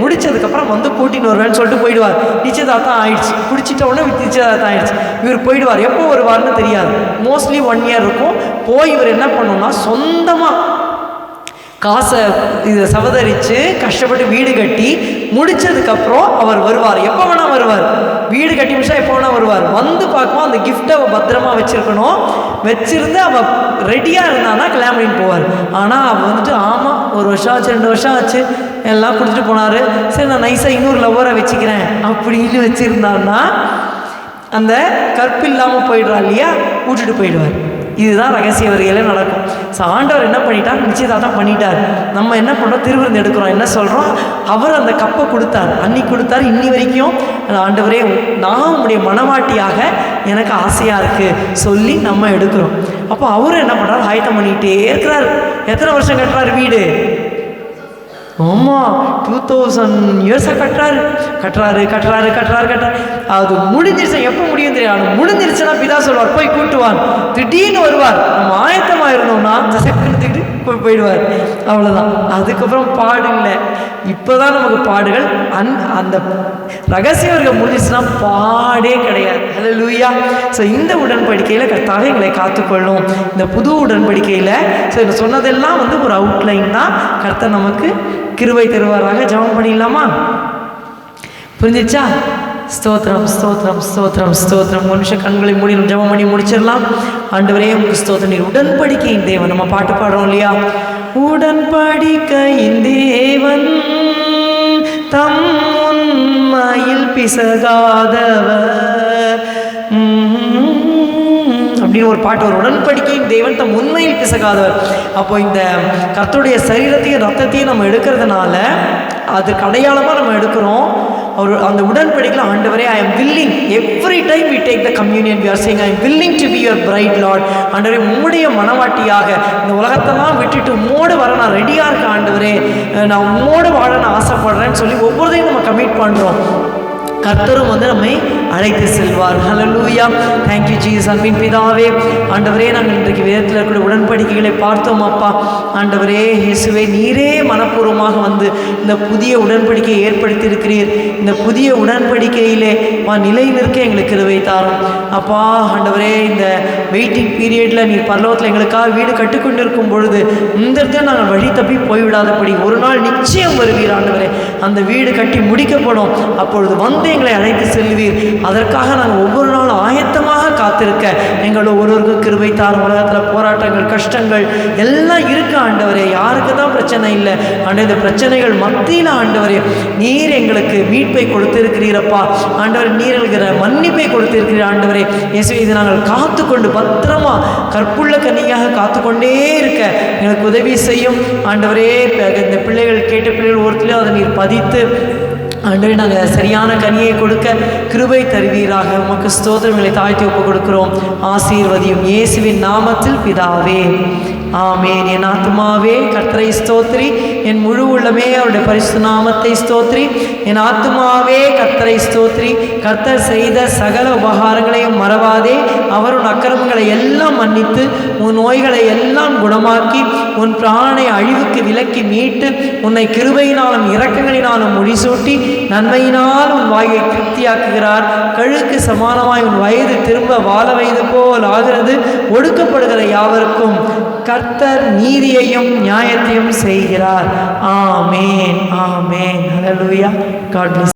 முடிச்சதுக்கப்புறம் வந்து கூட்டின்னு வருவேன்னு சொல்லிட்டு போயிடுவார். நிச்சயதார்த்தம் ஆயிடுச்சு. குடிச்சிட்ட உடனே நிச்சயதார்த்தம் ஆயிடுச்சு. இவர் போயிடுவார். எப்போ வருவார்னு தெரியாது. மோஸ்ட்லி 1 இயர் இருக்கும். போய் இவர் என்ன பண்ணணும்னா, சொந்தமாக காசை இதை சவதரித்து கஷ்டப்பட்டு வீடு கட்டி முடித்ததுக்கப்புறம் அவர் வருவார். எப்போ வேணால் வருவார். வீடு கட்டி முடிச்சா எப்போ வேணால் வருவார். வந்து பார்க்கும்போது அந்த கிஃப்ட்டை அவள் பத்திரமா வச்சுருக்கணும். வச்சுருந்து அவள் ரெடியாக இருந்தான்னா கல்யாணம் பண்ணிட்டு போவார். ஆனால் அவள் வந்துட்டு ஆமாம் 1 வருஷம் ஆச்சு 2 வருஷம் ஆச்சு எல்லாம் கொடுத்துட்டு போனார். சரி, நான் நைஸாக இன்னொரு லவ்வரை வச்சுக்கிறேன் அப்படின்னு வச்சுருந்தான்னா அந்த கற்பு இல்லாமல் போயிடுறா இல்லையா, விட்டுட்டு போயிடுவார். இதுதான் ரகசிய வருகையில் நடக்கும். ஸோ ஆண்டவர் என்ன பண்ணிட்டார், நிச்சயதார்த்தம் பண்ணிட்டார். நம்ம என்ன பண்ணுறோம், திருவிருந்து எடுக்கிறோம். என்ன சொல்கிறோம், அவர் அந்த கப்பை கொடுத்தார், அன்னைக்கு கொடுத்தார். இன்னி வரைக்கும் ஆண்டவரே நான் உங்களுடைய மனவாட்டியாக எனக்கு ஆசையாக இருக்குது சொல்லி நம்ம எடுக்கிறோம். அப்போ அவரும் என்ன பண்ணுறாரு, ஆயத்தம் பண்ணிகிட்டே இருக்கிறார். எத்தனை வருஷம் கட்டுறாரு வீடு? ஆமாம், 2000 இயர்ஸாக கட்டுறாரு. அது முடிஞ்சிருச்சு. எப்போ முடியும் தெரியாது. அது முடிஞ்சிருச்சுன்னா பிதா சொல்வார், போய் கூட்டுவான். திடீர்னு வருவார். நம்ம ஆயத்தமாக இருந்தோம்னா சக்கரத்துக்கிட்டு போயிடுவார். அவ்வளோதான். அதுக்கப்புறம் பாடு இல்லை. இப்போ தான் நமக்கு பாடுகள். அந்த ரகசியவர்கள் முடிஞ்சிச்சுன்னா பாடே கிடையாது. ஹல்லேலூயா. ஸோ இந்த உடன்படிக்கையில் கர்த்தாவே எங்களை காத்துக்கொள்ளும். இந்த புது உடன்படிக்கையில் ஸோ இந்த சொன்னதெல்லாம் வந்து ஒரு அவுட்லைன் தான். கர்த்தர் நமக்கு கிருபை தருவாராக. ஜெபம் பண்ணிடலாமா? புரிஞ்சிச்சா? ஸ்தோத்திரம் ஸ்தோத்திரம் ஸ்தோத்திரம் ஸ்தோத்திரம். 1 நிமிஷம் கண்களை மூடி ஜெபம் பண்ணி முடிச்சிடலாம். ஆண்டவரே உங்கள் ஸ்தோத்திரம். நீர் உடன்படிக்கையின் தேவன். நம்ம பாட்டு பாடுறோம் இல்லையா, உடன்படிக்கையின் தேவன் தம் உண்மையில் பிசகாதவர் அப்படின்னு ஒரு பாட்டு. ஒரு உடன்படிக்கையின் தேவன் தம் உண்மையில் பிசகாதவர். அப்போ இந்த கர்த்தருடைய சரீரத்தையும் ரத்தத்தையும் நம்ம எடுக்கிறதுனால அதுக்கு அடையாளமாக நம்ம எடுக்கிறோம். அவர் அந்த உடன்படிக்கையில் ஆண்டவரே, I am willing every time we take the communion we are saying I am willing to be your bride Lord. ஆண்டவரே, உம்முடைய மனவாட்டியாக இந்த உலகத்தெல்லாம் விட்டுட்டு உம்மோடு வர நான் ரெடியாக இருக்கேன். ஆண்டவரே, நான் உம்மோடு வாழ நான் ஆசைப்படுறேன்னு சொல்லி ஒவ்வொருத்தையும் நம்ம கமிட் பண்ணுறோம். கர்த்தரும் வந்து நம்மை அழைத்து செல்வார். ஹல்லேலூயா. Thank you Jesus. அன்பின் பிதாவே, ஆண்டவரே, நாங்கள் இன்றைக்கு வேதத்தில் இருக்கிற உடன்படிக்கைகளை பார்த்தோம் அப்பா. ஆண்டவரே இயேசுவே, நீரே மனப்பூர்வமாக வந்து இந்த புதிய உடன்படிக்கையை ஏற்படுத்தி இருக்கிறீர். இந்த புதிய உடன்படிக்கையிலே நிலை நிற்க எங்களுக்கு கிருபை தாரும் அப்பா. ஆண்டவரே, இந்த வெயிட்டிங் பீரியடில் நீர் பரலோகத்தில் எங்களுக்காக வீடு கட்டுக்கொண்டிருக்கும் பொழுது இந்த இடத்துல நாங்கள் வழி தப்பி போய்விடாதபடி ஒரு நாள் நிச்சயம் வருவீர். ஆண்டவரே, அந்த வீடு கட்டி முடிக்கப்படும். அப்பொழுது வந்து எங்களை அழைத்து செல்வீர். அதற்காக நாங்கள் ஒவ்வொரு நாளும் ஆயத்தமாக காத்திருக்க எங்கள் ஒவ்வொருவருக்கும் கிருபை தாரும். உலகத்தில் போராட்டங்கள், கஷ்டங்கள் எல்லாம் இருக்கு ஆண்டவரே. யாருக்கு தான் பிரச்சனை இல்லை ஆண்டவர். இந்த பிரச்சனைகள் மத்தியில் ஆண்டவரே நீர் எங்களுக்கு மீட்பை கொடுத்திருக்கிறீரப்பா ஆண்டவர். நீர் என்கிற மன்னிப்பை கொடுத்திருக்கிறீர் ஆண்டவரே. இயேசுவே, இதை நாங்கள் காத்து கொண்டு பத்திரமா கற்புள்ள கன்னியாக காத்துக்கொண்டே இருக்க எங்களுக்கு உதவி செய்யும் ஆண்டவரே. இந்த பிள்ளைகள் கேட்ட பிள்ளைகள் ஒருத்தரையும் அதை நீர் பதித்து ஆண்டவரே நாங்கள் சரியான கனியை கொடுக்க கிருபை தருவீராக. உமக்கு ஸ்தோத்திரங்களை தாழ்த்தி ஒப்பு கொடுக்கிறோம். ஆசீர்வதியும் இயேசுவின் நாமத்தில் பிதாவே, ஆமேன். என் ஆத்துமாவே கர்த்தரை ஸ்தோத்திரி, என் முழு உள்ளமே அவருடைய பரிசுத்த நாமத்தை ஸ்தோத்திரி. என் ஆத்துமாவே கர்த்தரை ஸ்தோத்திரி. கர்த்தர் செய்த சகல உபகாரங்களையும் மறவாதே. அவர் உன் அக்கிரமங்களை எல்லாம் மன்னித்து உன் நோய்களை எல்லாம் குணமாக்கி உன் பிராணனை அழிவுக்கு விலக்கி மீட்டு உன்னை கிருபையினாலும் இரக்கங்களினாலும் முடிசூட்டி நன்மையினால் உன் வாயை திருப்தியாக்குகிறார். கழுக்கு சமானமாய் உன் வயது திரும்ப வாழ வயது போல் ஆகிறது. ஒடுக்கப்படுகிற யாவருக்கும் கர்த்தர் நீதியையும் நியாயத்தையும் செய்கிறார். Amen, amen. Hallelujah. God plus.